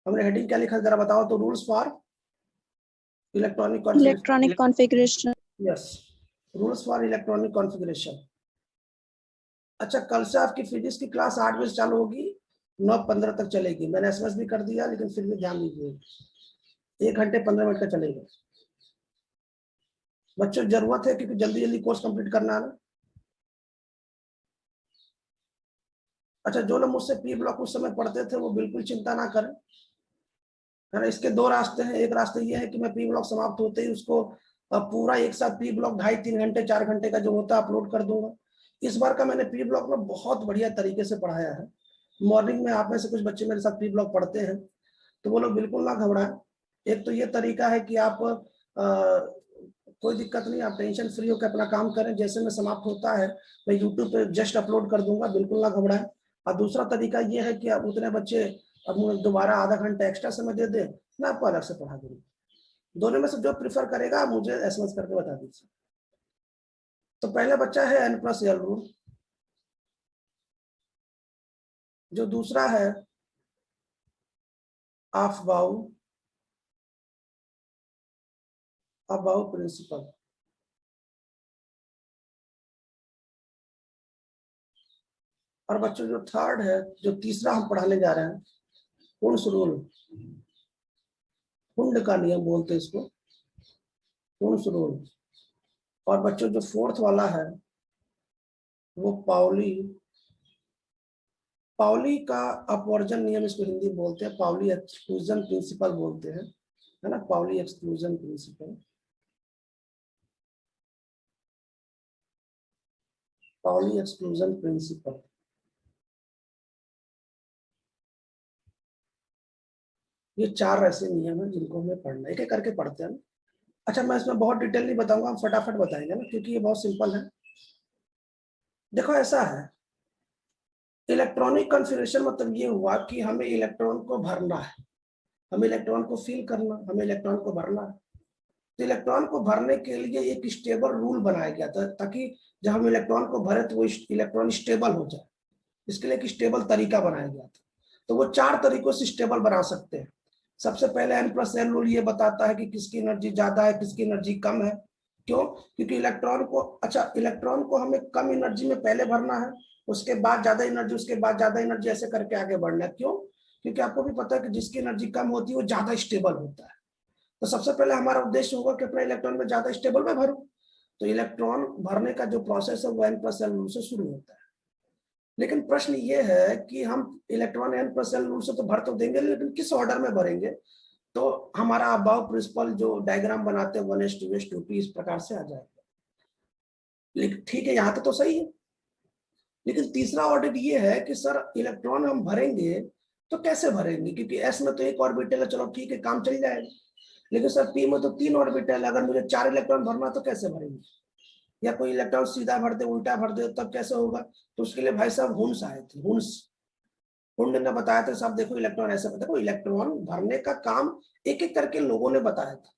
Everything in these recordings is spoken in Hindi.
हमने हेडिंग क्या लिखा जरा बताओ तो, rules for electronic configuration. Yes, rules for electronic configuration. अच्छा, कल से आपकी फिजिक्स की क्लास 8 बजे चालू होगी, 9:15 तक चलेगी। मैंने एसएमएस भी कर दिया, लेकिन फिर भी ध्यान दीजिए, 1 घंटे 15 मिनट का चलेगा। बच्चों जरूरत है क्योंकि जल्दी जल्दी कोर्स कंप्लीट करना है ना। अच्छा, जो लोग मुझसे पी ब्लॉक उस समय पढ़ते थे वो बिल्कुल चिंता ना करें, है ना। इसके 2 रास्ते हैं। एक रास्ता ये है कि मैं पी ब्लॉक समाप्त होते ही उसको पूरा एक साथ पी ब्लॉक 2.5-3 घंटे 4 घंटे का जो होता है अपलोड कर दूंगा। इस बार का मैंने पी ब्लॉक में बहुत बढ़िया तरीके से पढ़ाया है। मॉर्निंग में आप में से कुछ बच्चे मेरे साथ पी ब्लॉक पढ़ते हैं, तो वो लोग बिल्कुल ना घबराएं। एक तो ये तरीका है कि आप कोई दिक्कत नहीं, आप टेंशन फ्री होकर अपना काम करें। जैसे में समाप्त होता है मैं यूट्यूब पे जस्ट अपलोड कर दूंगा, बिल्कुल ना घबराएं। और दूसरा तरीका ये है कि आप उतने बच्चे अब दोबारा आधा घंटा एक्स्ट्रा समय दे दें, मैं आपको अलग से पढ़ा दूंगा। दोनों में से जो प्रिफर करेगा मुझे एसएमएस करके बता दीजिए। तो पहला बच्चा है n+l रूल, जो दूसरा है अफबाउ प्रिंसिपल, और बच्चों जो थर्ड है, जो तीसरा हम पढ़ाने जा रहे हैं, कुंड्स रूल, कुंड का नियम बोलते हैं इसको, कुंड्स रूल। और बच्चों जो फोर्थ वाला है वो पाउली का अपवर्जन नियम इसको हिंदी में बोलते हैं, पाउली एक्सक्लूजन प्रिंसिपल बोलते हैं, है ना, Pauli exclusion principle, Pauli exclusion principle. ये 4 ऐसे नियम हैं जिनको हमें पढ़ना है, एक एक करके पढ़ते हैं ना। अच्छा, मैं इसमें बहुत डिटेल नहीं बताऊंगा, हम फटाफट बताएंगे ना, क्योंकि ये बहुत सिंपल है। देखो ऐसा है, इलेक्ट्रॉनिक कॉन्फ़िगरेशन मतलब ये हुआ कि हमें इलेक्ट्रॉन को भरना है, हमें इलेक्ट्रॉन को फिल करना, हमें इलेक्ट्रॉन को भरना है। तो इलेक्ट्रॉन को भरने के लिए एक स्टेबल रूल बनाया गया था, ताकि जब हम इलेक्ट्रॉन को भरे तो वो इलेक्ट्रॉन स्टेबल हो जाए। इसके लिए एक स्टेबल तरीका बनाया गया था। तो वो 4 तरीकों से स्टेबल बना सकते हैं। सबसे पहले n+l रूल ये बताता है कि किसकी एनर्जी ज्यादा है, किसकी एनर्जी कम है। क्यों? क्योंकि इलेक्ट्रॉन को हमें कम एनर्जी में पहले भरना है, उसके बाद ज्यादा एनर्जी, उसके बाद ज्यादा एनर्जी, ऐसे करके आगे बढ़ना है। क्यों? क्योंकि आपको भी पता है कि जिसकी एनर्जी कम होती है वो ज्यादा स्टेबल होता है। तो सबसे पहले हमारा उद्देश्य होगा कि अपना इलेक्ट्रॉन में ज्यादा स्टेबल में भरूं। तो इलेक्ट्रॉन भरने का जो प्रोसेस है वो n+l रूल से शुरू होता है। लेकिन प्रश्न ये है कि हम इलेक्ट्रॉन n+l रूल से तो भर तो देंगे, लेकिन किस ऑर्डर में भरेंगे? तो हमारा अबाव प्रिंसिपल जो डायग्राम बनाते हैं 1:2:2 इस प्रकार से आ जाएगा। लेकिन ठीक है, यहाँ तो सही है। लेकिन तीसरा ऑर्डर ये है कि सर इलेक्ट्रॉन हम भरेंगे तो कैसे भरेंगे? क्योंकि एस में तो 1 ऑर्बिटल है, चलो ठीक है, काम चल जाएगा। लेकिन सर पी में तो 3 ऑर्बिटल है, अगर मुझे 4 इलेक्ट्रॉन भरना तो कैसे भरेंगे? या कोई इलेक्ट्रॉन सीधा भर दे, उल्टा भर दे, तब कैसे होगा? तो उसके लिए भाई साहब हुंस आए थे, हुंड ने बताया था, साहब देखो इलेक्ट्रॉन ऐसे, देखो इलेक्ट्रॉन भरने का काम एक एक करके लोगों ने बताया था।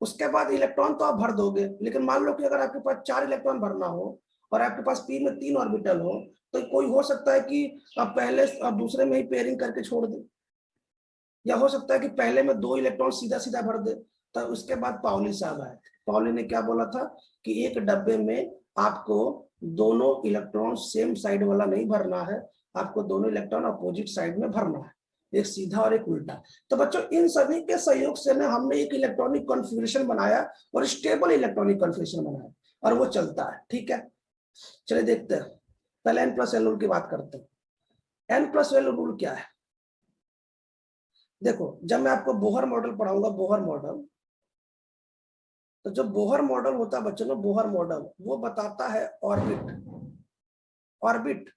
उसके बाद इलेक्ट्रॉन तो आप भर दोगे, लेकिन मान लो कि अगर आपके पास 4 इलेक्ट्रॉन भरना हो और आपके पास पी में 3 ऑर्बिटल हो, तो कोई हो सकता है कि आप पहले अब दूसरे में ही पेयरिंग करके छोड़ दे, या हो सकता है कि पहले में 2 इलेक्ट्रॉन सीधा सीधा भर दे। तो उसके बाद पाउली साहब आए। पाउली ने क्या बोला था कि एक डब्बे में आपको दोनों इलेक्ट्रॉन सेम साइड वाला नहीं भरना है, आपको दोनों इलेक्ट्रॉन अपोजिट साइड में भरना है, एक सीधा और एक उल्टा। तो बच्चों इन सभी के सहयोग से ना हमने एक इलेक्ट्रॉनिक कॉन्फ़िगरेशन बनाया और स्टेबल इलेक्ट्रॉनिक कॉन्फ़िगरेशन बनाया, और वो चलता है। ठीक है, चलिए देखते हैं। पहले n+l रूल की बात करते हैं। n+l रूल क्या है? देखो, जब मैं आपको बोहर मॉडल पढ़ाऊंगा, बोहर मॉडल, तो जो बोहर मॉडल होता है बच्चों में, बोहर मॉडल वो बताता है ऑर्बिट। ऑर्बिट,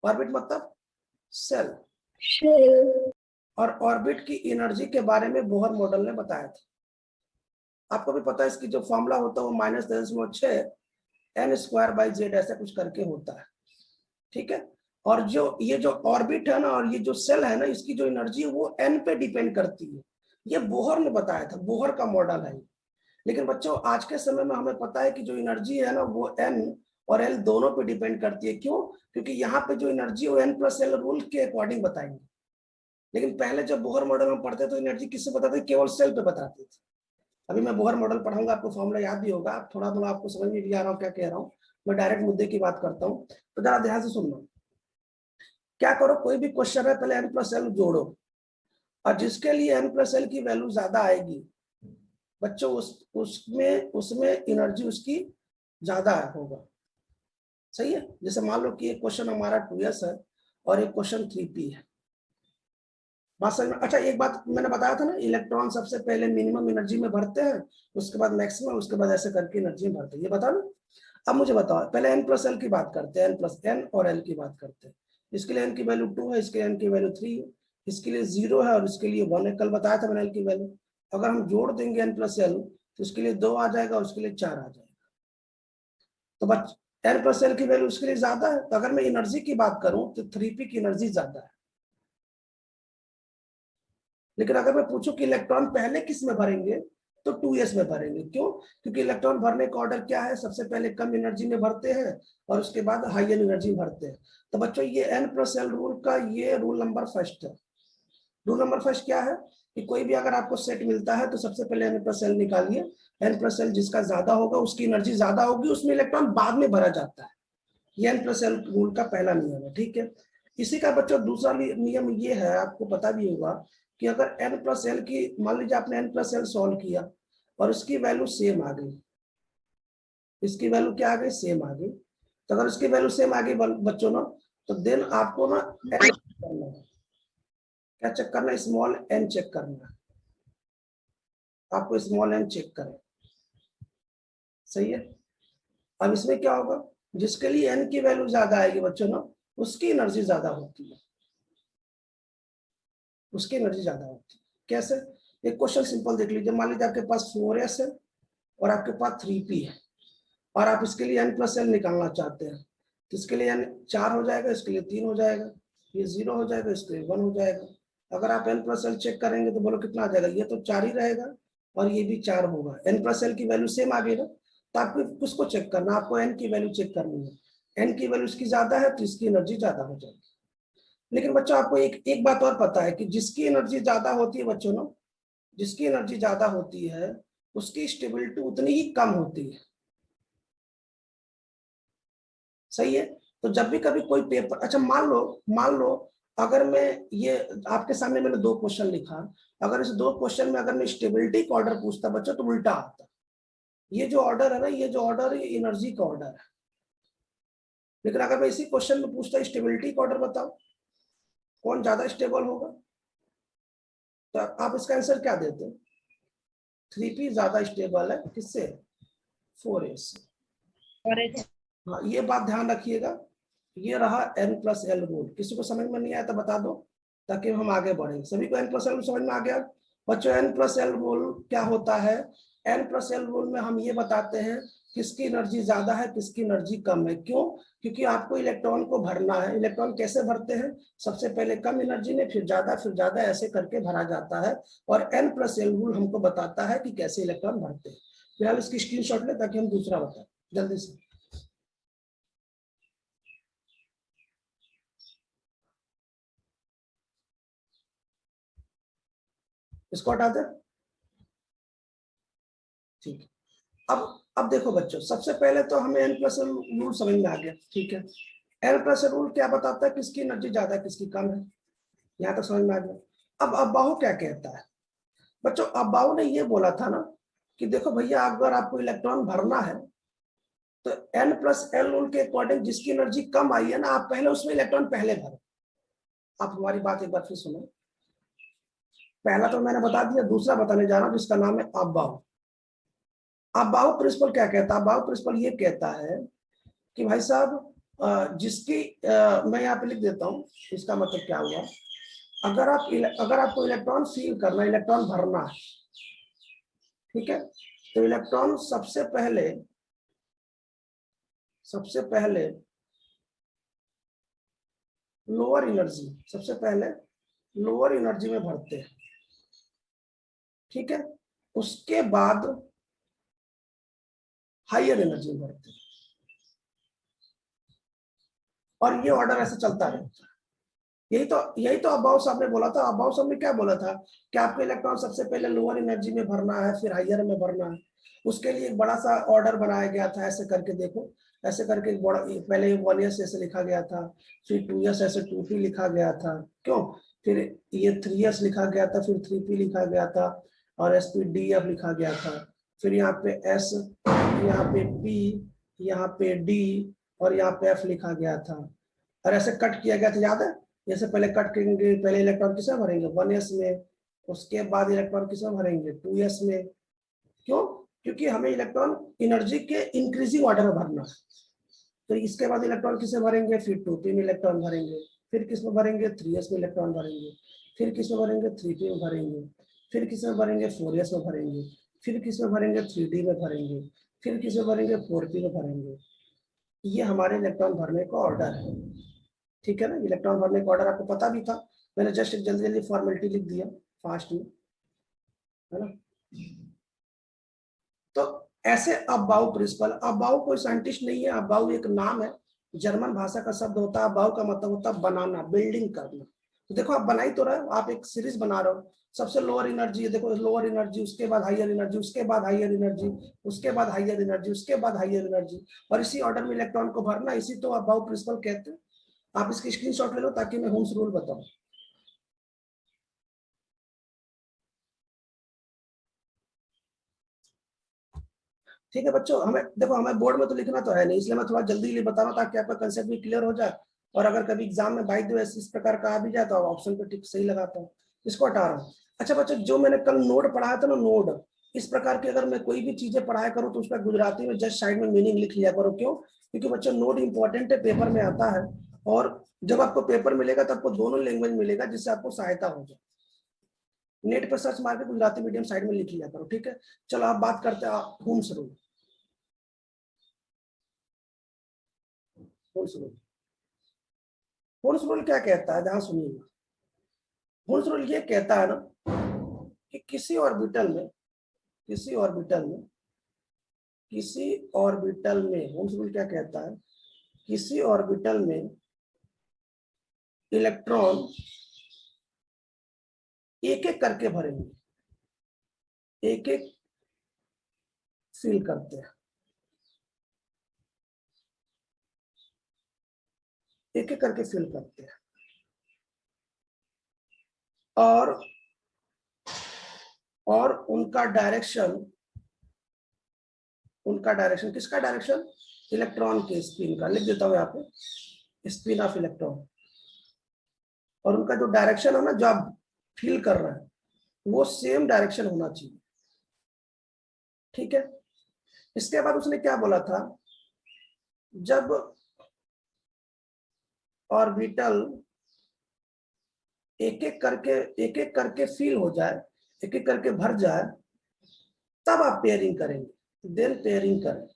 ऑर्बिट मतलब सेल। और ऑर्बिट की एनर्जी के बारे में बोहर मॉडल ने बताया था। आपको भी पता है इसकी जो फॉर्मूला होता है वो -10.6 n²/z ऐसा कुछ करके होता है। ठीक है, और जो ये जो ऑर्बिट है ना, और ये जो सेल है ना, इसकी जो एनर्जी है वो n पे डिपेंड करती है। ये बोहर ने बताया था, बोहर का मॉडल है। लेकिन बच्चों आज के समय में हमें पता है कि जो एनर्जी है ना वो n और l दोनों पे डिपेंड करती है। क्यों? क्योंकि यहाँ पे जो एनर्जी वो n+l रूल के अकॉर्डिंग बताएंगे। लेकिन पहले जब बोहर मॉडल में पढ़ते तो एनर्जी किससे बताते, केवल सेल पे बताते थे। अभी मैं बोहर मॉडल पढ़ाऊंगा, आपको फॉर्मूला याद भी होगा, थोड़ा थोड़ा आपको समझ में भी आ रहा हूँ क्या कह रहा हूँ, मैं डायरेक्ट मुद्दे की बात करता हूँ, तो जरा ध्यान से सुनना। क्या करो, कोई भी क्वेश्चन है पहले n प्लस एल जोड़ो, और जिसके लिए n प्लस एल की वैल्यू ज्यादा आएगी बच्चों उसमें उसमें एनर्जी उसकी ज्यादा होगा। सही है। जैसे मान लो कि एक क्वेश्चन हमारा 2s है और एक क्वेश्चन 3p है। बात समझ में? अच्छा, एक बात मैंने बताया था ना, इलेक्ट्रॉन सबसे पहले मिनिमम एनर्जी में भरते हैं, उसके बाद मैक्सिमम, उसके बाद ऐसे करके एनर्जी में भरते हैं, ये बता ना। अब मुझे बताओ, पहले n प्लस एल की बात करते हैं, n प्लस n और l की बात करते हैं। इसके लिए n की वैल्यू 2 है, इसके लिए n की वैल्यू 3 है, इसके लिए 0 है और इसके लिए 1 है। कल बताया था मैंने l की वैल्यू। अगर हम जोड़ देंगे n प्लस एल तो इसके लिए 2 आ जाएगा और उसके लिए 4 आ जाएगा। तो बच n प्लस एल की वैल्यू उसके लिए ज्यादा है, तो अगर मैं एनर्जी की बात करूं तो 3p की एनर्जी ज्यादा है। लेकिन अगर मैं पूछूं कि इलेक्ट्रॉन पहले किस में भरेंगे तो 2s में भरेंगे। क्यों? क्योंकि इलेक्ट्रॉन भरने का ऑर्डर क्या है, सबसे पहले कम एनर्जी में भरते हैं और उसके बाद हाई एनर्जी में भरते हैं। तो बच्चों ये n प्लस एल रूल का ये रूल नंबर फर्स्ट है। रूल नंबर फर्स्ट क्या है कि कोई भी अगर आपको सेट मिलता है तो सबसे पहले n प्लस एल निकालिए। n प्लस एल जिसका ज्यादा होगा उसकी एनर्जी ज्यादा होगी, उसमें इलेक्ट्रॉन बाद में भरा जाता है। ये n प्लस एल रूल का पहला नियम है। ठीक है। इसी का बच्चों दूसरा नियम ये है, आपको पता भी होगा कि अगर n प्लस एल की, मान लीजिए आपने n प्लस एल सॉल्व किया और उसकी वैल्यू सेम आ गई, इसकी वैल्यू क्या आ गई, सेम आ गई। तो अगर उसकी वैल्यू सेम आ गई बच्चों ना, तो देन आपको ना n करना है। क्या चेक करना है, स्मॉल n चेक करना है, आपको स्मॉल n चेक करें। सही है। अब इसमें क्या होगा, जिसके लिए n की वैल्यू ज्यादा आएगी बच्चों ना, उसकी एनर्जी ज्यादा होती है, उसकी एनर्जी ज्यादा होती है। कैसे? एक क्वेश्चन सिंपल देख लीजिए, मान लीजिए आपके पास 4s है और आपके पास 3p है और आप इसके लिए n प्लस एल निकालना चाहते हैं, तो इसके लिए n 4 हो जाएगा, इसके लिए 3 हो जाएगा, ये 0 हो जाएगा, इसके लिए 1 हो जाएगा। अगर आप n प्लस एल चेक करेंगे तो बोलो कितना आ जाएगा, ये तो 4 ही रहेगा और ये भी 4 होगा। n प्लस एल की वैल्यू सेम आ गई ना, तो आपको किसको चेक करना, आपको n की वैल्यू चेक करनी है। n की वैल्यू इसकी ज्यादा है तो इसकी एनर्जी ज्यादा हो जाएगी। लेकिन बच्चों आपको एक बात और पता है कि जिसकी एनर्जी ज्यादा होती है बच्चों ना, जिसकी एनर्जी ज्यादा होती है उसकी स्टेबिलिटी उतनी ही कम होती है। सही है। तो जब भी कभी कोई पेपर, अच्छा मान लो अगर मैं ये आपके सामने मैंने 2 क्वेश्चन लिखा, अगर इस 2 क्वेश्चन में अगर मैं स्टेबिलिटी का ऑर्डर पूछता बच्चों तो उल्टा आता। ये जो ऑर्डर है ना, ये जो ऑर्डर है एनर्जी का ऑर्डर है। लेकिन अगर मैं इसी क्वेश्चन में पूछता स्टेबिलिटी का ऑर्डर बताओ, कौन ज्यादा स्टेबल होगा, तो आप इसका आंसर क्या देते? 3p ज्यादा स्टेबल है किससे, 4s से। हाँ, ये बात ध्यान रखिएगा। ये रहा n प्लस एल रूल। किसी को समझ में नहीं आया तो बता दो ताकि हम आगे बढ़े। सभी को n प्लस एल समझ में आ गया? बच्चों n प्लस एल रूल क्या होता है, n प्लस एल रूल में हम ये बताते हैं किसकी एनर्जी ज्यादा है किसकी एनर्जी कम है। क्यों? क्योंकि आपको इलेक्ट्रॉन को भरना है। इलेक्ट्रॉन कैसे भरते हैं, सबसे पहले कम एनर्जी में फिर ज्यादा ऐसे करके भरा जाता है। और n प्लस एल रूल हमको बताता है कि कैसे इलेक्ट्रॉन भरते हैं। फिलहाल इसकी स्क्रीनशॉट ले ताकि हम दूसरा बताएं जल्दी से। इसको हटा दे। ठीक है। अब देखो बच्चों, सबसे पहले तो हमें n प्लस रूल समझ में आ गया। ठीक है। n प्लस रूल क्या बताता है, किसकी एनर्जी ज्यादा है किसकी कम है, यहां तक समझ में आ गया। अब अब्बाऊ क्या कहता है बच्चों, अब्बाऊ ने ये बोला था ना कि देखो भैया अगर आपको इलेक्ट्रॉन भरना है तो n प्लस एल रूल के अकॉर्डिंग जिसकी एनर्जी कम आई है ना, आप पहले उसमें इलेक्ट्रॉन पहले भरो। आप हमारी बात एक बार फिर सुनो। पहला तो मैंने बता दिया, दूसरा बताने जा रहा हूं जिसका नाम है अब्बाऊ। अब्बाऊ प्रिंसिपल क्या कहता है, अब्बाऊ प्रिंसिपल ये कहता है कि भाई साहब जिसकी मैं यहाँ पे लिख देता हूँ, इसका मतलब क्या हुआ, अगर आपको इलेक्ट्रॉन फील करना, इलेक्ट्रॉन भरना है, ठीक है, तो इलेक्ट्रॉन सबसे पहले लोअर एनर्जी, सबसे पहले लोअर एनर्जी में भरते हैं। ठीक है। उसके बाद हायर एनर्जी में भरते हैं और ये ऑर्डर ऐसे चलता रहता है। यही तो अबाउ साहब ने बोला था। अबाउ साहब ने क्या बोला था कि आपको इलेक्ट्रॉन सबसे पहले लोअर एनर्जी में भरना है, फिर हायर में भरना है। उसके लिए एक बड़ा सा ऑर्डर बनाया गया था, ऐसे करके देखो, ऐसे करके एक बड़ा, पहले 1s ऐसे लिखा गया था, फिर 2s ऐसे 2p लिखा गया था, क्यों, फिर ये 3s लिखा गया था, फिर 3p लिखा गया था, और sp-df लिखा गया था, फिर यहाँ पे s, यहाँ पे p, यहाँ पे d, और यहाँ पे f लिखा गया था, और ऐसे कट किया गया था, याद है। जैसे पहले कट करेंगे, पहले इलेक्ट्रॉन किसमें भरेंगे, 1s में, उसके बाद इलेक्ट्रॉन किसमें भरेंगे, 2s में। क्यों, क्योंकि हमें इलेक्ट्रॉन एनर्जी के इंक्रीजिंग ऑर्डर में भरना है। तो इसके बाद इलेक्ट्रॉन किसमें भरेंगे, फिर 2p में इलेक्ट्रॉन भरेंगे, फिर किसमें भरेंगे, 3s में इलेक्ट्रॉन भरेंगे, फिर किसमें भरेंगे, 3p में भरेंगे, फिर किसमें भरेंगे, 4s में भरेंगे, फिर किसमें भरेंगे, 3d में भरेंगे, फिर किसमें भरेंगे, 4p में भरेंगे। ये हमारे इलेक्ट्रॉन भरने का ऑर्डर है, ठीक है ना। इलेक्ट्रॉन भरने का ऑर्डर आपको पता भी था, मैंने जस्ट जल्दी जल्दी फॉर्मेलिटी लिख दिया फास्ट में, है ना। तो ऐसे अबाउ प्रिंसिपल, अबाउ कोई साइंटिस्ट नहीं है, अबाउ एक नाम है, जर्मन भाषा का शब्द होता है। अबाउ का मतलब होता है बनाना, बिल्डिंग करना। तो देखो आप बना ही तो रहे हो, आप एक सीरीज बना रहे हो, सबसे लोअर एनर्जी, देखो लोअर एनर्जी, उसके बाद हायर एनर्जी, उसके बाद हायर एनर्जी, उसके बाद हायर एनर्जी, उसके बाद हायर एनर्जी, और इसी ऑर्डर में इलेक्ट्रॉन को भरना, इसी तो अबाउ प्रिंसिपल कहते हैं। आप इसकी स्क्रीनशॉट ले लो ताकि मैं होम्स रूल बताऊं। ठीक है बच्चों, हमें देखो, हमें बोर्ड में तो लिखना तो है नहीं, इसलिए मैं थोड़ा जल्दी जल्दी बता रहा हूँ ताकि आपका कंसेप्ट भी क्लियर हो जाए। और अगर कभी एग्जाम में बाई द वे इस प्रकार का आ भी जाए तो ऑप्शन पे टिक सही लगाता हूँ, इसको हटा रहा हूँ। अच्छा बच्चों, जो मैंने कल नोड पढ़ाया था ना, नोड, इस प्रकार की अगर मैं कोई भी चीजें पढ़ाया करूँ तो उसका गुजराती में जस्ट साइड में मीनिंग लिख लिया करो। क्यों, क्योंकि बच्चों नोड इंपॉर्टेंट है, पेपर में आता है, और जब आपको पेपर मिलेगा तो आपको दोनों लैंग्वेज मिलेगा, जिससे आपको सहायता हो जाए। नेट पर सर्च मार के गुजराती मीडियम साइड में लिख लिया करो, ठीक है। चलो आप बात करते हैं Hund's rule. Hund's rule, Hund's rule क्या कहता है, ध्यान सुनिएगा। होम्स रूल ये कहता है ना कि किसी ऑर्बिटल में, किसी ऑर्बिटल में, किसी ऑर्बिटल में, होम्स रूल क्या कहता है, किसी ऑर्बिटल में इलेक्ट्रॉन एक एक करके भरेंगे, एक एक फिल करते हैं, एक एक करके फिल करते हैं, और उनका डायरेक्शन, उनका डायरेक्शन, किसका डायरेक्शन, इलेक्ट्रॉन के स्पिन का, लिख देता हूं यहाँ पे, स्पिन ऑफ इलेक्ट्रॉन, और उनका जो डायरेक्शन है ना, जो आप फील कर रहे हैं, वो सेम डायरेक्शन होना चाहिए, ठीक है। इसके बाद उसने क्या बोला था, जब ऑर्बिटल एक एक करके फील हो जाए, एक एक करके भर जाए, तब आप पेयरिंग करेंगे, देन पेयरिंग करें,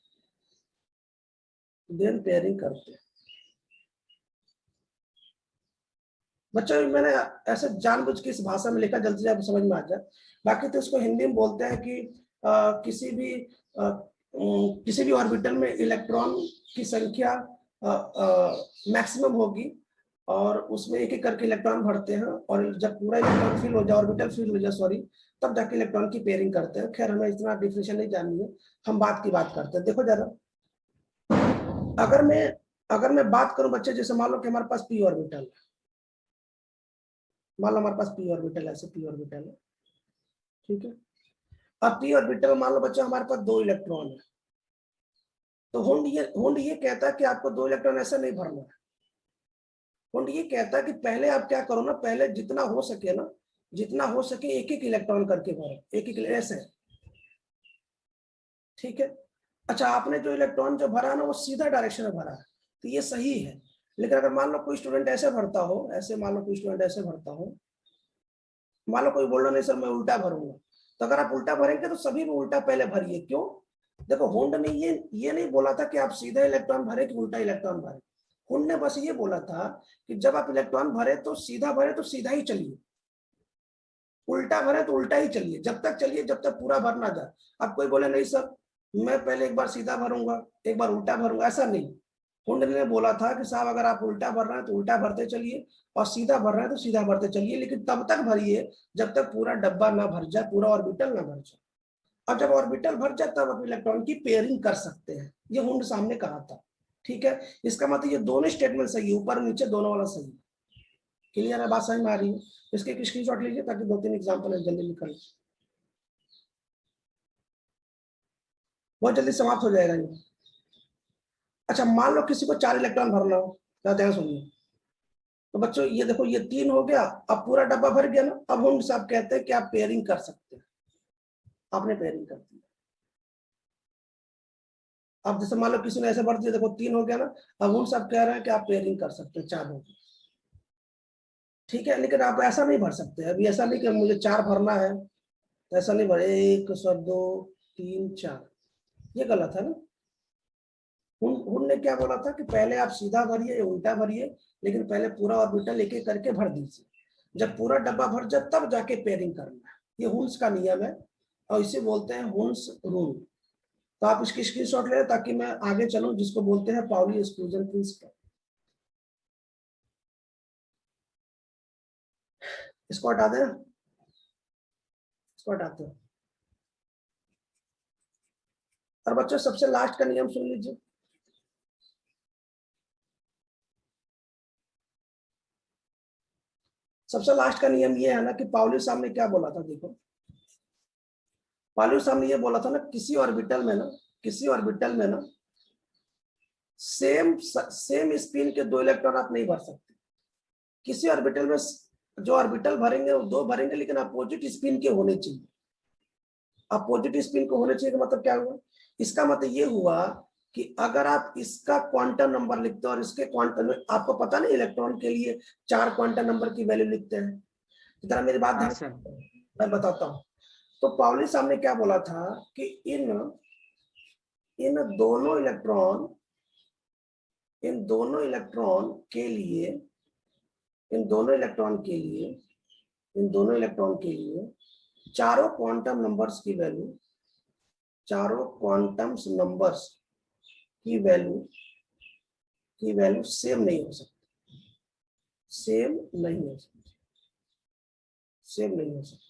देन पेयरिंग करते हैं। बच्चों मैंने ऐसे जानबूझ के इस भाषा में लिखा, जल्दी से आपको समझ में आ जाए। बाकी तो इसको हिंदी में बोलते हैं कि किसी भी ऑर्बिटल में इलेक्ट्रॉन की संख्या मैक्सिमम होगी, और उसमें एक एक करके इलेक्ट्रॉन भरते हैं, और जब पूरा इलेक्ट्रॉन फिल हो जाए, ऑर्बिटल फिल हो जाए, सॉरी, तब जाके इलेक्ट्रॉन की पेयरिंग करते हैं। खैर हमें इतना डिफिनेशन नहीं जाननी है, हम बात की बात करते हैं। देखो जरा, अगर मैं बात करूं बच्चे, जैसे मान लो कि हमारे पास पी ऑर्बिटल है, मान लो हमारे पास पी ऑर्बिटल है, ऐसे पी ऑर्बिटल है, ठीक है। अब पी ऑर्बिटल मान लो बच्चा हमारे पास 2 इलेक्ट्रॉन है, तो हुंड ये कहता है कि आपको 2 इलेक्ट्रॉन ऐसा नहीं भरना है। हुंड ये कहता है कि पहले आप क्या करो ना, पहले जितना हो सके ना, जितना हो सके एक एक इलेक्ट्रॉन करके भरो, एक एक ऐसे, ठीक है। अच्छा, आपने जो इलेक्ट्रॉन जो भरा ना, वो सीधा डायरेक्शन में भरा है, तो ये सही है। लेकिन अगर मान लो कोई स्टूडेंट ऐसे भरता हो, ऐसे मान लो कोई स्टूडेंट ऐसे भरता हो, मान लो कोई बोल रहा नहीं सर मैं उल्टा भरूंगा, तो अगर आप उल्टा भरेंगे तो सभी में उल्टा पहले भरिए। क्यों, देखो हुंड ने ये नहीं बोला था कि आप सीधा इलेक्ट्रॉन भरे कि उल्टा इलेक्ट्रॉन भरे। हुंड ने बस ये बोला था कि जब आप इलेक्ट्रॉन भरे तो सीधा भरे तो सीधा ही चलिए, उल्टा भरे तो उल्टा ही चलिए, जब तक चलिए जब तक पूरा भर ना जाए। अब कोई बोले नहीं सर मैं पहले एक बार सीधा भरूंगा एक बार उल्टा भरूंगा, ऐसा नहीं। हुंड ने बोला था कि साहब अगर आप उल्टा भर रहे हैं तो उल्टा भरते चलिए और सीधा भर रहे हैं तो सीधा भरते चलिए, लेकिन तब तक भरिए जब तक पूरा डब्बा ना भर जाए, पूरा ऑर्बिटल ना भर जाए। और जब ऑर्बिटल भर जाए तब आप इलेक्ट्रॉन की पेयरिंग कर सकते हैं। ये हुंड साहब ने कहा था। ठीक है, इसका मतलब ये दोनों स्टेटमेंट सही है, ऊपर और नीचे दोनों वाला सही है। क्लियर है, बात समझ में आ रही है? इसके एक स्क्रीनशॉट लीजिए ताकि 2-3 एग्जांपल जल्दी निकल, बहुत जल्दी समाप्त हो जाएगा ये। अच्छा, मान लो किसी को 4 इलेक्ट्रॉन भरना हो, क्या ध्यान सुनिए। तो बच्चों ये देखो, ये 3 हो गया, अब पूरा डब्बा भर गया ना। अब हुंड साहब कहते हैं कि आप पेयरिंग कर सकते हैं। आपने पेयरिंग कर दी। अब जैसे मान लो किसी ने ऐसे भर दिया, देखो 3 हो गया ना। अब हुंड साहब कह रहे हैं कि आप पेयरिंग कर सकते हैं, 4 हो गया। ठीक है, लेकिन आप ऐसा नहीं भर सकते। अभी ऐसा नहीं कि मुझे 4 भरना है, तो ऐसा नहीं भरे 1 2 3 4, ये गलत है ना। उनने क्या बोला था कि पहले आप सीधा भरिए या उल्टा भरिए, लेकिन पहले पूरा ऑर्बिटल एक एक करके भर दीजिए। जब पूरा डब्बा भर जाए तब जाके पेयरिंग करना है। ये हुन्स का नियम है और इसे बोलते हैं हुन्स रूल। तो आप इसकी स्क्रीनशॉट ले ताकि मैं आगे चलूं, जिसको बोलते हैं पाउली एक्सक्लूजन प्रिंसिपल। इसको हटा दें, इसको हटाते हैं। और बच्चों सबसे लास्ट का नियम सुन लीजिए। सबसे लास्ट का नियम ये है ना कि पाउली साहब ने क्या बोला था, देखो। पाउली साहब ने ये बोला था ना, किसी ऑर्बिटल में ना, किसी ऑर्बिटल में ना सेम स्पिन के 2 इलेक्ट्रॉन आप नहीं भर सकते। किसी ऑर्बिटल में जो ऑर्बिटल भरेंगे वो 2 भरेंगे, लेकिन अपोजिट स्पिन के होने चाहिए। अपोजिट स्पिन को होने चाहिए का मतलब क्या हुआ? इसका मतलब ये हुआ कि अगर आप इसका क्वांटम नंबर लिखते हो और इसके क्वांटम, आपको पता नहीं इलेक्ट्रॉन के लिए 4 क्वांटम नंबर की वैल्यू लिखते हैं। इतना मेरी बात ध्यान, मैं बताता हूँ। तो पाउली साहब ने क्या बोला था कि इन दोनों इलेक्ट्रॉन के लिए, इन दोनों इलेक्ट्रॉन के लिए चारों क्वांटम नंबर्स की वैल्यू, चारों क्वांटम नंबर्स की वैल्यू सेम नहीं हो सकती। सेम नहीं हो सकती।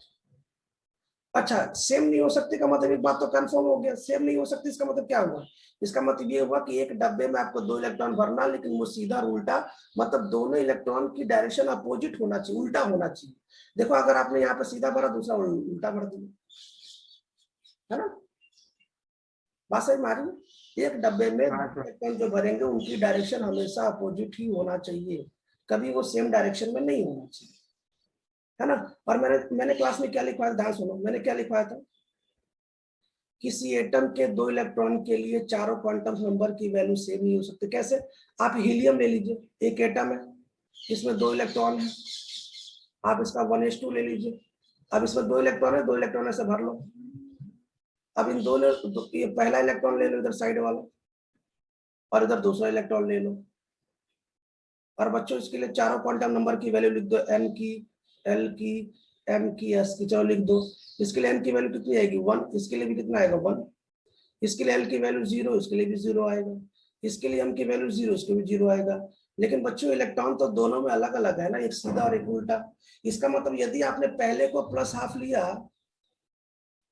अच्छा, सेम नहीं हो सकती का मतलब एक बात तो कंफर्म हो गया। सेम नहीं हो सकती इसका मतलब क्या हुआ? इसका मतलब ये हुआ कि एक डब्बे में आपको 2 इलेक्ट्रॉन भरना, लेकिन वो सीधा और उल्टा, मतलब दोनों इलेक्ट्रॉन की डायरेक्शन अपोजिट होना चाहिए, उल्टा होना चाहिए। देखो अगर आपने यहाँ पे सीधा भरा, दूसरा उल्टा भर दिया, है ना? बात समझ में आ रही है? एक डब्बे में इलेक्ट्रॉन जो भरेंगे उनकी डायरेक्शन हमेशा अपोजिट ही होना चाहिए, कभी वो सेम डायरेक्शन में नहीं होना चाहिए, है ना? और मैंने क्लास में क्या लिखवाया, ध्यान सुनो, मैंने क्या लिखवाया था? किसी एटम के 2 इलेक्ट्रॉन के लिए चारों क्वांटम नंबर की वैल्यू सेम नहीं हो सकती। कैसे? आप हीलियम ले लीजिए, एक एटम है, इसमें 2 इलेक्ट्रॉन है, आप इसका 1s2 ले लीजिए। अब इसमें 2 इलेक्ट्रॉन है, 2 इलेक्ट्रॉन ऐसे भर लो। अब इन ये पहला इलेक्ट्रॉन ले लो इधर साइड वाला, और इधर दूसरा इलेक्ट्रॉन ले लो। और बच्चों इसके लिए चारों क्वांटम नंबर की वैल्यू लिख दो, n की, l की, m की, s की, चलो लिख दो। इसके लिए n की वैल्यू कितनी आएगी? 1। इसके लिए भी कितना आएगा? 1। इसके लिए l की वैल्यू 0, इसके लिए भी 0 आएगा। इसके लिए m की वैल्यू 0, इसके भी 0 आएगा। लेकिन बच्चों इलेक्ट्रॉन तो दोनों में अलग अलग है ना, एक सीधा और एक उल्टा। इसका मतलब यदि आपने पहले को प्लस हाफ लिया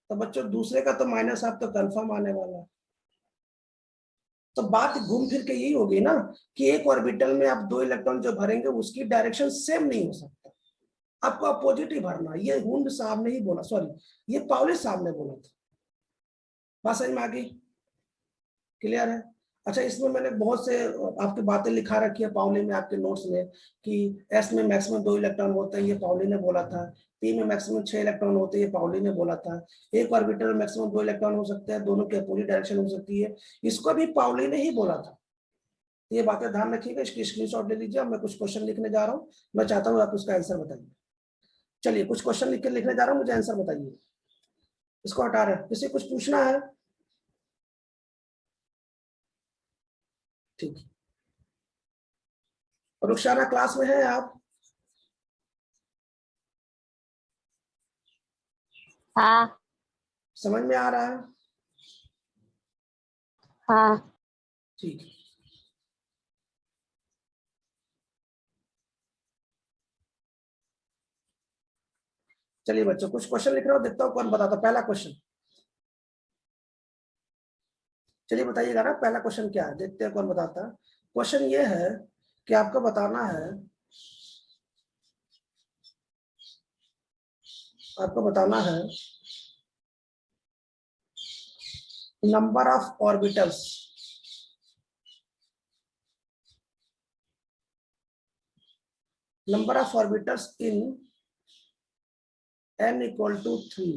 तो बच्चों दूसरे का तो माइनस हाफ तो कंफर्म आने वाला है। तो बात घूम फिर के यही होगी ना कि एक ऑर्बिटल में आप 2 इलेक्ट्रॉन जो भरेंगे उसकी डायरेक्शन सेम नहीं हो सकता, आपको अपोजिट ही भरना। ये हुंड साहब ने ही बोला, सॉरी ये पाउली साहब ने बोला था। बात समझ में आ गई? क्लियर है? अच्छा, इसमें मैंने बहुत से आपकी बातें लिखा रखी है पाउली में, आपके नोट्स में, कि एस में मैक्सिमम 2 इलेक्ट्रॉन होते हैं, ये पाउली ने बोला था। पी में मैक्सिमम 6 इलेक्ट्रॉन होते हैं, ये पाउली ने बोला था। एक ऑर्बिटल में मैक्सिमम 2 इलेक्ट्रॉन हो सकते हैं, दोनों की अपोजिट डायरेक्शन हो सकती है, इसको भी पाउली ने ही बोला था। ये बातें ध्यान रखिएगा, इसकी स्क्रीनशॉट ले लीजिए। मैं कुछ क्वेश्चन लिखने जा रहा हूँ, मैं चाहता हूँ आप उसका आंसर बताइए। चलिए कुछ क्वेश्चन लिख के लिखने जा रहा हूँ, मुझे आंसर बताइए। इसको हटा रहे हैं, किसी कुछ पूछना है? ठीक। रुखसाना क्लास में है आप? हाँ समझ में आ रहा है? हाँ। ठीक है। चलिए बच्चों कुछ क्वेश्चन लिख रहा हूँ, देखता हूँ कौन बताता। पहला क्वेश्चन, चलिए बताइएगा ना पहला क्वेश्चन क्या है, देखते हैं कौन बताता है। क्वेश्चन ये है कि आपको बताना है, आपको बताना है number of orbitals, number of orbitals in n equal to 3।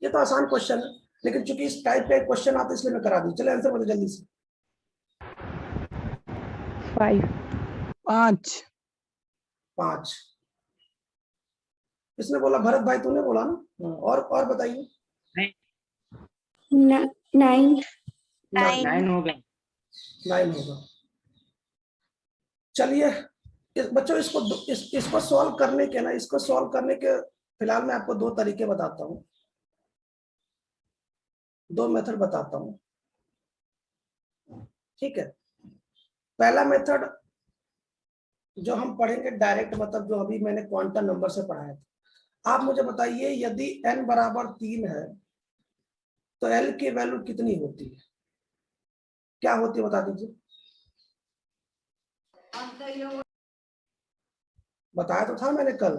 ये तो आसान क्वेश्चन है, लेकिन चूंकि इस टाइप का क्वेश्चन आता है इसलिए मैं करा दी। चलिए आंसर बताइए जल्दी से। 5 5 किसने बोला? भरत भाई तूने बोला ना। हाँ, और बताइए। 9 9 होगा। 9 होगा। चलिए बच्चों इसको सॉल्व करने के ना, इसको सॉल्व करने के फिलहाल मैं आपको 2 तरीके बताता हूँ, 2 मेथड बताता हूँ, ठीक है। पहला मेथड जो हम पढ़ेंगे डायरेक्ट, मतलब जो अभी मैंने क्वांटम नंबर से पढ़ाया था। आप मुझे बताइए यदि n बराबर 3 है तो l की वैल्यू कितनी होती है? क्या होती है बता दीजिए। बताया तो था मैंने कल।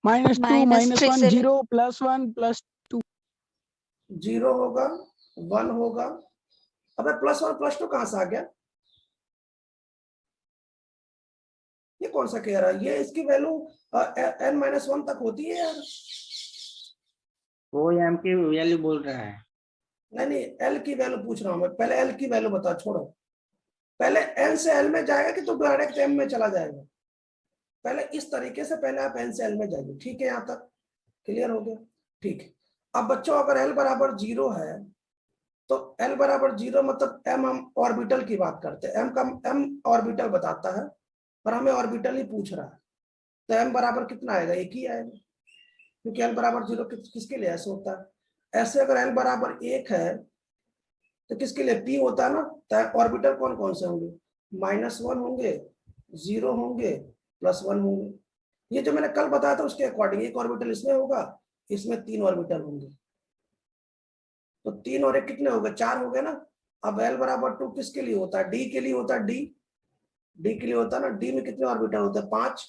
-2 -1 0 +1 +2 0 होगा, 1 होगा। अबे +1 +2 कहां से आ गया? ये कौन सा कह रहा है? ये इसकी वैल्यू n-1 तक होती है यार। वो m की वैल्यू बोल रहा है। नहीं l की वैल्यू पूछ रहा हूं मैं। पहले l की वैल्यू बता, छोड़ो। पहले n से l में जाएगा कि तो डायरेक्ट m में चला जाएगा? पहले इस तरीके से पहले आप n से l में जाइए, ठीक है? यहां तक क्लियर हो गया? ठीक है। अब बच्चों अगर l बराबर 0 है तो l बराबर 0 मतलब m, हम ऑर्बिटल की बात करते हैं। m ऑर्बिटल बताता है और हमें ऑर्बिटल ही पूछ रहा है, तो m बराबर कितना आएगा? 1 ही आएगा, क्योंकि l बराबर 0 किसके लिए ऐसे होता है। ऐसे अगर l बराबर 1 है तो किसके लिए? p होता है ना। तो ऑर्बिटल कौन कौन से होंगे? -1 होंगे, 0 होंगे, +1 होंगे। ये जो मैंने कल बताया था उसके अकॉर्डिंग एक ऑर्बिटल इसमें होगा, इसमें 3 ऑर्बिटल होंगे। तो 3 और 1 कितने हो गए? 4 हो गए ना। अब l बराबर 2 किसके लिए होता है? d के लिए होता है। d के लिए होता है ना। d में कितने ऑर्बिटल होते हैं? 5।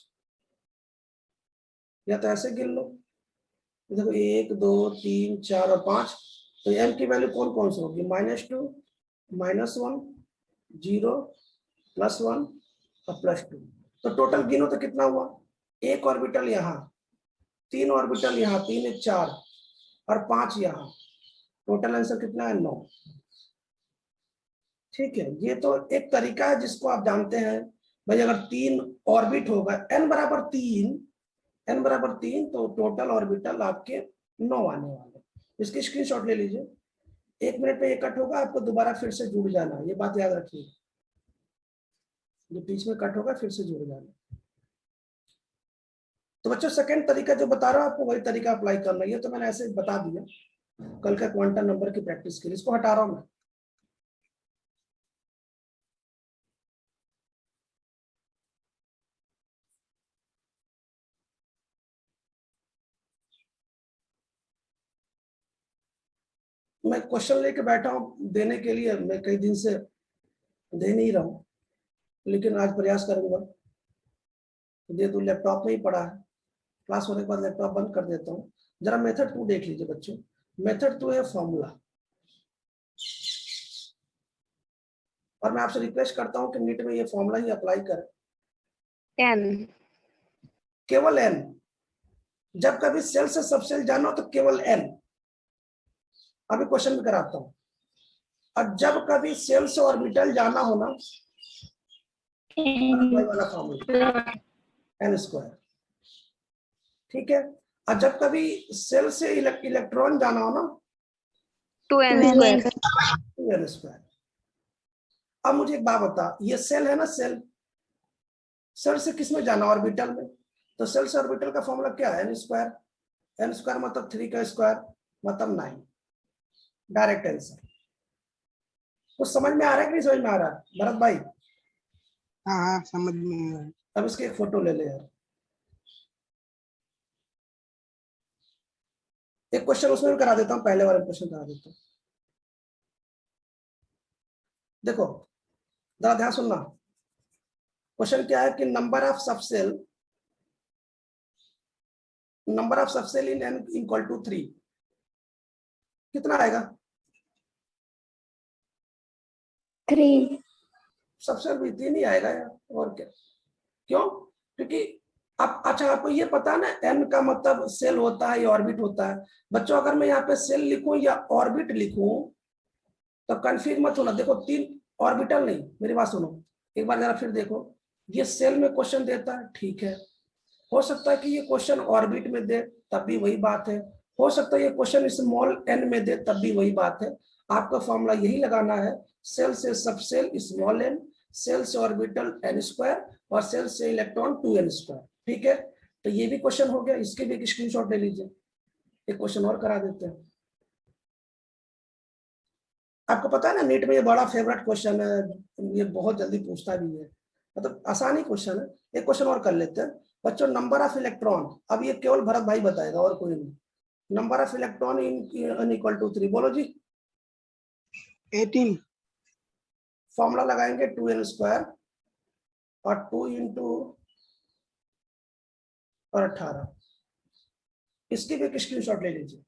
या तो ऐसे गिन लो, देखो 1 2 3 4 और 5। तो m की वैल्यू कौन कौन सी होगी? -2, -1, 0, +1 और +2। तो टोटल गिनो तो कितना हुआ? 1 ऑर्बिटल यहाँ, 3 ऑर्बिटल यहाँ, 3 1 4 और 5 यहाँ। टोटल आंसर कितना है? 9। ठीक है, ये तो एक तरीका है जिसको आप जानते हैं भाई। अगर 3 ऑर्बिट होगा, n बराबर 3 तो टोटल ऑर्बिटल आपके 9 आने वाले। इसकी स्क्रीनशॉट ले लीजिए। 1 मिनट में ये कट होगा, आपको दोबारा फिर से जुड़ जाना, ये बात याद रखिए। जो बीच में कट होगा फिर से जुड़ जाना। तो बच्चों सेकंड तरीका जो बता रहा हूं आपको, वही तरीका अप्लाई करना है। ये तो मैंने ऐसे बता दिया कल का क्वांटम नंबर की प्रैक्टिस के लिए। इसको हटा रहा हूं मैं क्वेश्चन लेके बैठा हूं देने के लिए। मैं कई दिन से दे नहीं रहा हूं, लेकिन आज प्रयास करूंगा। दे दूं, लैपटॉप में ही पड़ा है। क्लास होने के बाद लैपटॉप बंद कर देता हूँ। जरा मेथड 2 देख लीजिए बच्चों। मेथड 2 है फॉर्मूला, और मैं आपसे रिक्वेस्ट करता हूँ कि नीट में ये फॉर्मूला ही अप्लाई करें। 10 केवल n। जब कभी सेल से सबसेल जाना हो तो केवल n। अभी क्वेश्चन भी कराता हूँ। और जब कभी सेल से ऑर्बिटल जाना हो ना, वाला फॉर्मूला n²। ठीक है। और जब कभी सेल से इलेक्ट्रॉन जाना हो ना, 2n²। 2n²। अब मुझे एक बात बता, ये सेल है ना, सेल से किस में जाना? ऑर्बिटल में। तो सेल से ऑर्बिटल का फॉर्मूला क्या है? n² मतलब 3 का स्क्वायर मतलब 9। Direct answer. कुछ समझ में आ रहा है कि नहीं समझ में आ रहा है भरत भाई? हाँ समझ में। अब इसकी एक फोटो ले ले यार। एक क्वेश्चन उसमें भी करा देता हूँ, पहले वाले क्वेश्चन करा देता हूँ। देखो जरा ध्यान सुनना। क्वेश्चन क्या है कि number of subshell in n equal to 3 कितना आएगा? 3. सबसेल भी 3 ही आएगा यार, और क्या। क्यों? क्योंकि अब अच्छा आपको ये पता है ना n का मतलब सेल होता है या ऑर्बिट होता है। बच्चों अगर मैं यहाँ पे सेल लिखूं या ऑर्बिट लिखूं तो कंफ्यूज मत होना। देखो 3 ऑर्बिटल नहीं, मेरी बात सुनो एक बार जरा फिर देखो। ये सेल में क्वेश्चन देता है, ठीक है। हो सकता है कि ये क्वेश्चन ऑर्बिट में दे, तब भी वही बात है। हो सकता है ये क्वेश्चन स्मॉल n में दे, तब भी वही बात है। आपका फॉर्मूला यही लगाना है, सेल से सबसेल स्मॉल n, सेल से ऑर्बिटल n² और सेल से इलेक्ट्रॉन 2n²। ठीक है, तो ये भी क्वेश्चन हो गया। इसके भी एक स्क्रीनशॉट ले लीजिए। एक क्वेश्चन और करा देते हैं। आपको पता है ना नीट में ये बड़ा फेवरेट क्वेश्चन है, ये बहुत जल्दी पूछता भी है, मतलब आसानी क्वेश्चन है। एक क्वेश्चन और कर लेते हैं बच्चों। नंबर ऑफ इलेक्ट्रॉन, अब ये केवल भरत भाई बताएगा और कोई नहीं। Number of electron in equal to 3, बोलो जी। 18. फॉर्मूला लगाएंगे 2n² और 2 इंटू और 18। इसकी भी एक स्क्रीनशॉट ले लीजिए।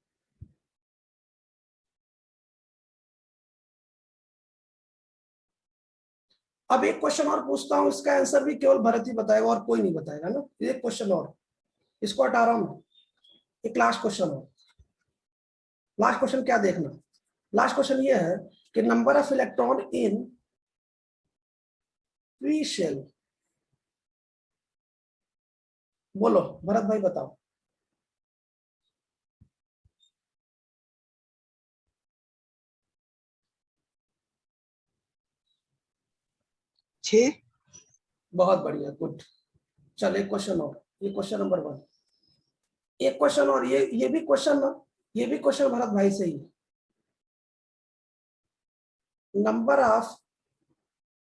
अब एक क्वेश्चन और पूछता हूं, इसका आंसर भी केवल भरत ही बताएगा और कोई नहीं बताएगा ना। एक क्वेश्चन और, इसको हटा रहा हूं। एक लास्ट क्वेश्चन हो। लास्ट क्वेश्चन क्या देखना, लास्ट क्वेश्चन ये है कि number of electron in P shell, बोलो भरत भाई बताओ। 6. बहुत बढ़िया, गुड। चल एक क्वेश्चन और, ये क्वेश्चन नंबर 1। एक क्वेश्चन और, ये भी क्वेश्चन ना, ये भी क्वेश्चन भरत भाई से ही। Number of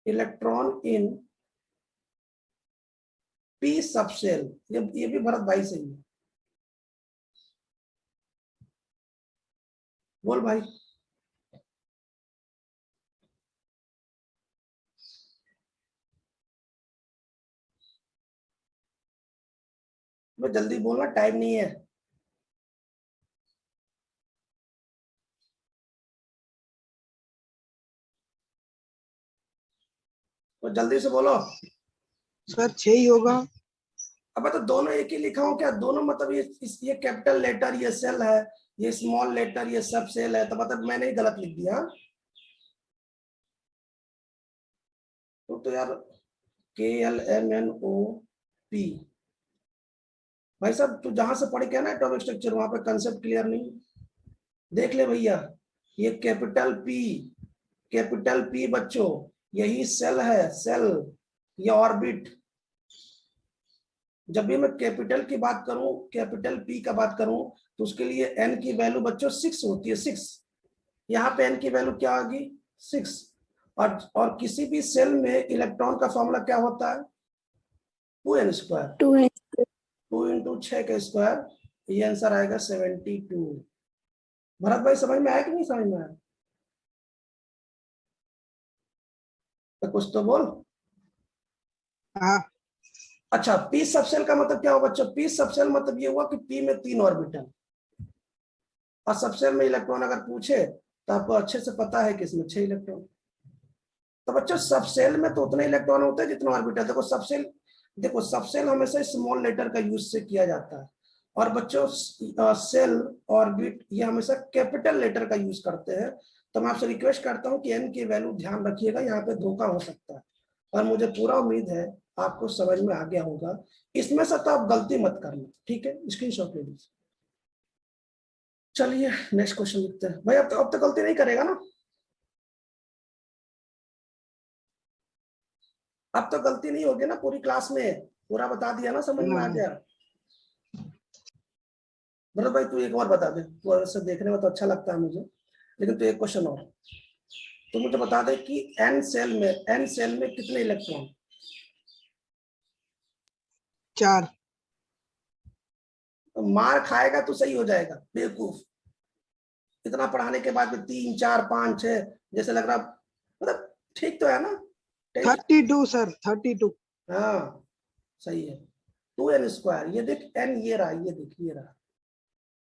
electron in P subshell, ये भी भरत भाई से ही। बोल भाई। मैं जल्दी बोलना, टाइम नहीं है। तो जल्दी से बोलो। सर 6 ही होगा। अब तो दोनों एक ही लिखा हूं क्या? दोनों मतलब ये कैपिटल लेटर ये सेल है, ये स्मॉल लेटर ये सब सेल है, तो मतलब मैंने ही गलत लिख दिया। तो यार KLMNOP, भाई साहब तू जहां से पढ़ के ना एटॉमिक स्ट्रक्चर, वहां पे कंसेप्ट क्लियर नहीं। देख ले भैया, ये कैपिटल पी बच्चों, यही सेल है, सेल या ऑर्बिट। जब भी मैं कैपिटल की बात करूं, कैपिटल पी का बात करूं, तो उसके लिए एन की वैल्यू बच्चों 6 होती है, 6। यहाँ पे एन की वैल्यू क्या होगी? 6। और किसी भी सेल में इलेक्ट्रॉन का फॉर्मूला क्या होता है? 2n²। 2. 2 इंटू 6 का स्क्वायर, ये आंसर आएगा 72। भरत भाई समझ में आया कि नहीं समझ में आया? तो कुछ तो बोल। हाँ. अच्छा, पी सबसेल का मतलब क्या हुआ बच्चों? पी सबसेल मतलब ये हुआ कि पी में 3 ऑर्बिटल, और सबसेल में इलेक्ट्रॉन अगर पूछे तो आपको अच्छे से पता है कि इसमें 6 इलेक्ट्रॉन। तो बच्चों सबसेल में तो उतने इलेक्ट्रॉन होते हैं जितना ऑर्बिटल। देखो सबसेल हमेशा स्मॉल लेटर का यूज से किया जाता है, और बच्चों सेल ऑर्बिट ये हमेशा कैपिटल लेटर का यूज करते हैं। तो मैं आपसे रिक्वेस्ट करता हूं कि एन की वैल्यू ध्यान रखिएगा, यहाँ पे धोखा हो सकता है, और मुझे पूरा उम्मीद है आपको समझ में आ गया होगा। इसमें से तो आप गलती मत करना, ठीक है? स्क्रीनशॉट ले लीजिए। चलिए नेक्स्ट क्वेश्चन लिखते हैं। भाई अब तो गलती नहीं करेगा ना? अब तो गलती नहीं होगी ना? पूरी क्लास में पूरा बता दिया ना, समझ में आ गया? भरत भाई तू एक और बता दे, तो ऐसे देखने में तो अच्छा लगता है मुझे, लेकिन तू एक क्वेश्चन और तो मुझे बता दे कि एन सेल में कितने इलेक्ट्रॉन? 4 तो मार खाएगा तो सही हो जाएगा, बेवकूफ। इतना पढ़ाने के बाद में 3 4 5 6 जैसे लग रहा, मतलब ठीक तो है ना? 32 सर 32। हाँ सही है। 2n², ये देख n ये रहा, ये देख ये रहा।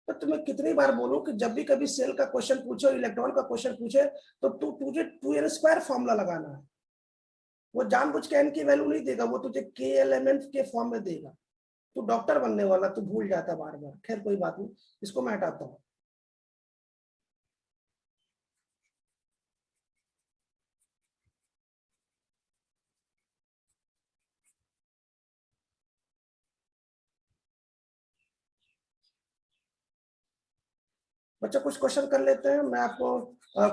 तो तुम्हें कितनी बार बोलूं कि जब भी कभी सेल का क्वेश्चन पूछो, इलेक्ट्रॉन का क्वेश्चन पूछे, तो तुझे 2n² फॉर्मूला लगाना है। वो जानबूझ के n की वैल्यू नहीं देगा, वो तुझे k एलिमेंट के फॉर्म में देगा। तू डॉक्टर बनने वाला, तू भूल जाता बार बार। खैर कोई बात नहीं, इसको मैं हटाता हूँ। बच्चों कुछ क्वेश्चन कर लेते हैं, मैं आपको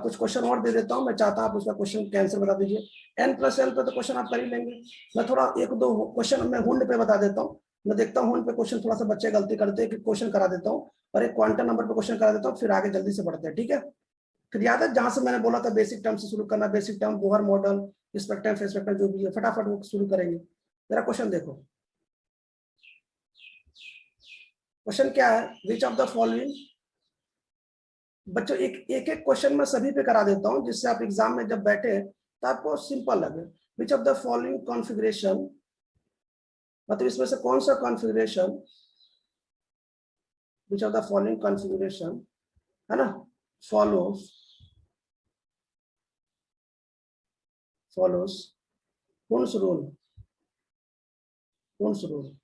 कुछ क्वेश्चन और दे देता हूं। मैं चाहता हूं आप उसका क्वेश्चन के आंसर बता दीजिए। n+l पे तो क्वेश्चन आप कर ही लेंगे। मैं थोड़ा 1-2 क्वेश्चन मैं हुंड पे बता देता हूं। मैं देखता हूं हुंड पे क्वेश्चन थोड़ा सा बच्चे गलती करते हैं कि क्वेश्चन करा देता हूं, और एक क्वांटम नंबर पे क्वेश्चन करा देता हूं, फिर आगे जल्दी से बढ़ते हैं, ठीक है? फिर याद है जहां से मैंने बोला था बेसिक टर्म से शुरू करना, basic term, Bohr model, spectrum, phase vector, जो भी है फटाफट वो शुरू करेंगे। मेरा क्वेश्चन देखो, क्वेश्चन क्या है? विच ऑफ द फॉलोइंग, बच्चों एक एक क्वेश्चन मैं सभी पे करा देता हूं, जिससे आप एग्जाम में जब बैठे तो आपको सिंपल लगे। Which of the following configuration, मतलब इसमें से कौन सा configuration, which of the following configuration, है ना, follows Hund's rule, Hund's rule,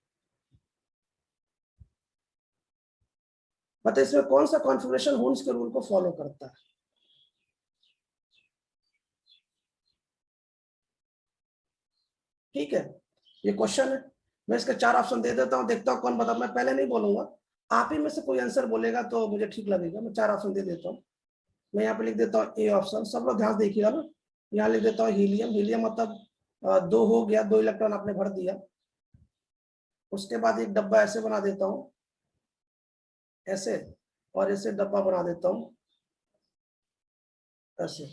मतलब इसमें कौन सा कॉन्फ़िगरेशन हुन्स के रूल को फॉलो करता है? ठीक है, ये क्वेश्चन है। मैं इसके 4 ऑप्शन दे देता हूं, देखता हूं कौन बता। मैं पहले नहीं बोलूंगा, आप ही में से कोई आंसर बोलेगा तो मुझे ठीक लगेगा। मैं 4 ऑप्शन दे देता हूं। मैं यहाँ पे लिख देता हूँ ए ऑप्शन, सब लोग ध्यान देखिएगा ना। यहाँ लिख देता हूँ हीलियम, हीलियम मतलब 2 हो गया, 2 इलेक्ट्रॉन आपने भर दिया। उसके बाद एक डब्बा ऐसे बना देता हूँ, ऐसे, और ऐसे डब्बा बना देता हूँ ऐसे,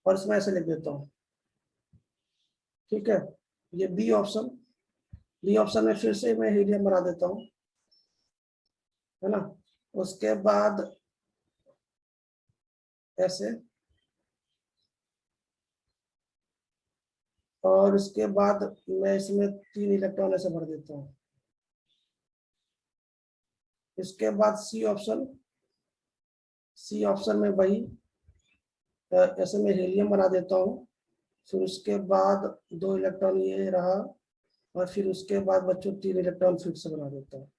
और इसमें ऐसे लिख देता हूँ, ठीक है? ये बी ऑप्शन, बी ऑप्शन में फिर से मैं हीलियम बना देता हूँ, है ना? उसके बाद ऐसे, और उसके बाद मैं इसमें 3 इलेक्ट्रॉन ऐसे भर देता हूँ। इसके बाद सी ऑप्शन, सी ऑप्शन में वही ऐसे मैं हीलियम बना देता हूँ। फिर उसके बाद 2 इलेक्ट्रॉन ये रहा, और फिर उसके बाद बच्चों 3 इलेक्ट्रॉन फिर से बना देता हूँ।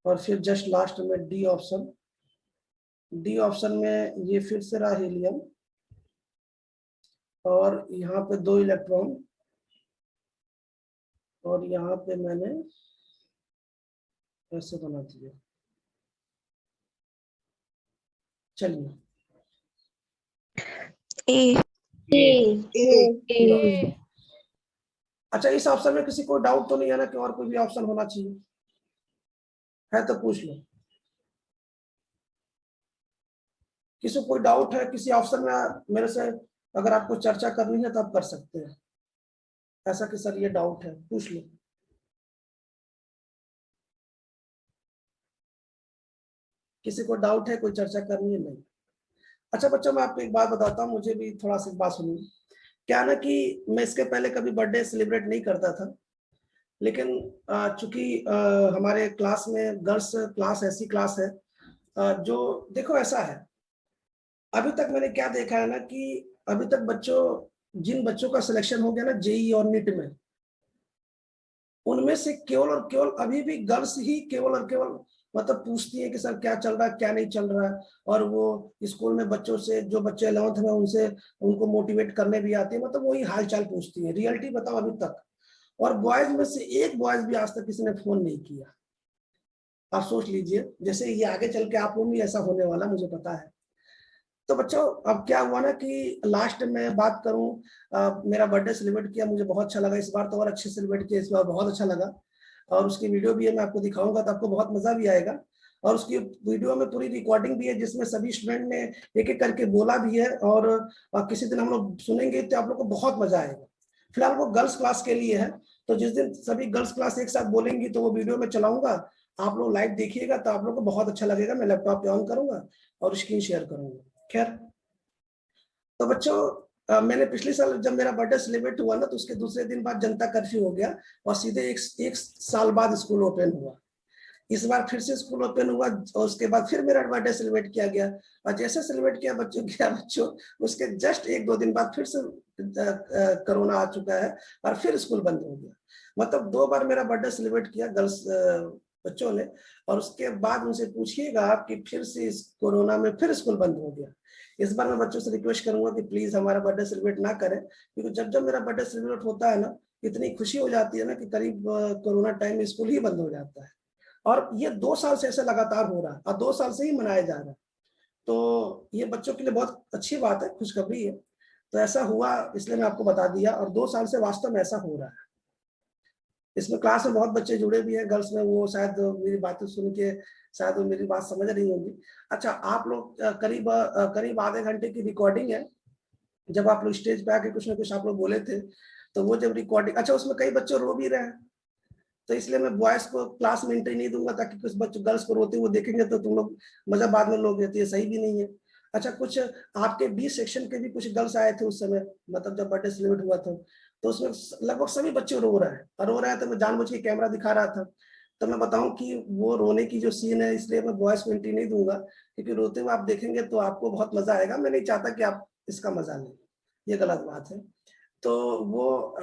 और फिर जस्ट लास्ट में डी ऑप्शन, डी ऑप्शन में ये फिर से रहा हीलियम, और यहाँ पे 2 इलेक्ट्रॉन, और यहाँ पे मैंने ऐसे बना दिया। चलिए अच्छा, इस ऑप्शन में किसी को डाउट तो नहीं है ना कि और कोई भी ऑप्शन होना चाहिए? है तो पूछ लो। किसी को कोई डाउट है किसी ऑप्शन में मेरे से? अगर आपको चर्चा करनी है तो आप कर सकते हैं, ऐसा कि सर ये डाउट है, पूछ लो। किसी को डाउट है, कोई चर्चा करनी है? नहीं। अच्छा बच्चों, मैं आपको एक बात बताता हूँ, मुझे भी थोड़ा सा बात सुनिए। क्या ना कि मैं इसके पहले कभी बर्थडे सेलिब्रेट नहीं करता था, लेकिन चूंकि हमारे क्लास में गर्ल्स क्लास ऐसी क्लास है जो, देखो ऐसा है, अभी तक मैंने क्या देखा है ना कि अभी तक बच्चों, जिन बच्चों का सिलेक्शन हो गया ना जेई और नीट में, उनमें से केवल और केवल अभी भी गर्ल्स ही केवल और केवल मतलब पूछती है कि सर क्या चल रहा है, क्या नहीं चल रहा है। और वो स्कूल में बच्चों से, जो बच्चे 11th में, उनसे उनको मोटिवेट करने भी आती है, मतलब वही हाल चाल पूछती है। रियलिटी बताओ अभी तक। और बॉयज में से एक बॉयज भी आज तक किसी ने फोन नहीं किया। आप सोच लीजिए, जैसे ये आगे चल के आप लोग भी ऐसा होने वाला, मुझे पता है। तो बच्चों अब क्या हुआ ना कि लास्ट में बात करूं, मेरा बर्थडे सेलिब्रेट किया, मुझे बहुत अच्छा लगा। इस बार तो और अच्छे सेलिब्रेट किया, इस बार बहुत अच्छा लगा। और उसकी वीडियो भी है, मैं आपको दिखाऊंगा तो आपको बहुत मजा भी आएगा। और उसकी वीडियो में पूरी रिकॉर्डिंग भी है जिसमें सभी स्टूडेंट ने एक एक करके बोला भी है, और किसी दिन हम लोग सुनेंगे तो आप लोग को बहुत मजा आएगा। फिलहाल वो गर्ल्स क्लास के लिए है, तो जिस दिन सभी गर्ल्स क्लास एक साथ बोलेंगी तो वो वीडियो में चलाऊंगा, आप लोग लाइव देखिएगा तो आप लोग को बहुत अच्छा लगेगा। मैं लैपटॉप पे ऑन करूंगा और स्क्रीन शेयर करूंगा। खैर, तो बच्चों मैंने पिछले साल जब मेरा बर्थडे सेलिब्रेट हुआ ना, तो उसके दूसरे दिन बाद जनता कर्फ्यू हो गया और सीधे एक साल बाद स्कूल ओपन हुआ। इस बार फिर से स्कूल ओपन हुआ और उसके बाद फिर मेरा बर्थडे सेलिब्रेट किया गया, और जैसे सेलिब्रेट किया बच्चों उसके जस्ट 1-2 दिन बाद फिर से कोरोना आ चुका है और फिर स्कूल बंद हो गया। मतलब 2 बार मेरा बर्थडे सेलिब्रेट किया गर्ल्स बच्चों ने, और उसके बाद उनसे पूछिएगा आप कि फिर से इस कोरोना में फिर स्कूल बंद हो गया। इस बार मैं बच्चों से रिक्वेस्ट करूंगा कि प्लीज हमारा बर्थडे सेलिब्रेट ना करें, क्योंकि जब जब मेरा बर्थडे सेलिब्रेट होता है ना, इतनी खुशी हो जाती है ना कि करीब कोरोना टाइम में स्कूल ही बंद हो जाता है। और ये 2 साल से ऐसा लगातार हो रहा है और 2 साल से ही मनाया जा रहा है, तो ये बच्चों के लिए बहुत अच्छी बात है, खुशखबरी है। तो ऐसा हुआ इसलिए मैं आपको बता दिया, और 2 साल से वास्तव में ऐसा हो रहा है। इसमें क्लास में बहुत बच्चे जुड़े भी हैं गर्ल्स में, वो शायद मेरी बातें सुन के शायद वो मेरी बात समझ रही होंगी। अच्छा, आप लोग करीब आधे घंटे की रिकॉर्डिंग है, जब आप लोग स्टेज पे आके कुछ ना कुछ आप लोग बोले थे, तो वो जब रिकॉर्डिंग, अच्छा उसमें कई बच्चे रो भी रहे हैं, तो इसलिए मैं बॉयज को क्लास में एंट्री नहीं दूंगा, ताकि कुछ बच्चे गर्ल्स को रोते हुए देखेंगे तो तुम लोग मजा बाद में लोगे, तो ये सही भी नहीं है। अच्छा, कुछ आपके बी सेक्शन के भी कुछ गर्ल्स आए थे उस समय, मतलब जब बर्थडे सेलिब्रेट हुआ था, तो उसमें लगभग सभी बच्चे रो रहे हैं, और रो रहे हैं तो मैं जानबूझ के कैमरा दिखा रहा था। तो मैं बताऊं कि वो रोने की जो सीन है, इसलिए मैं बॉयज को एंट्री नहीं दूंगा, क्योंकि रोते हुए आप देखेंगे तो आपको बहुत मजा आएगा। मैं नहीं चाहता कि आप इसका मजा लें, ये गलत बात है। तो वो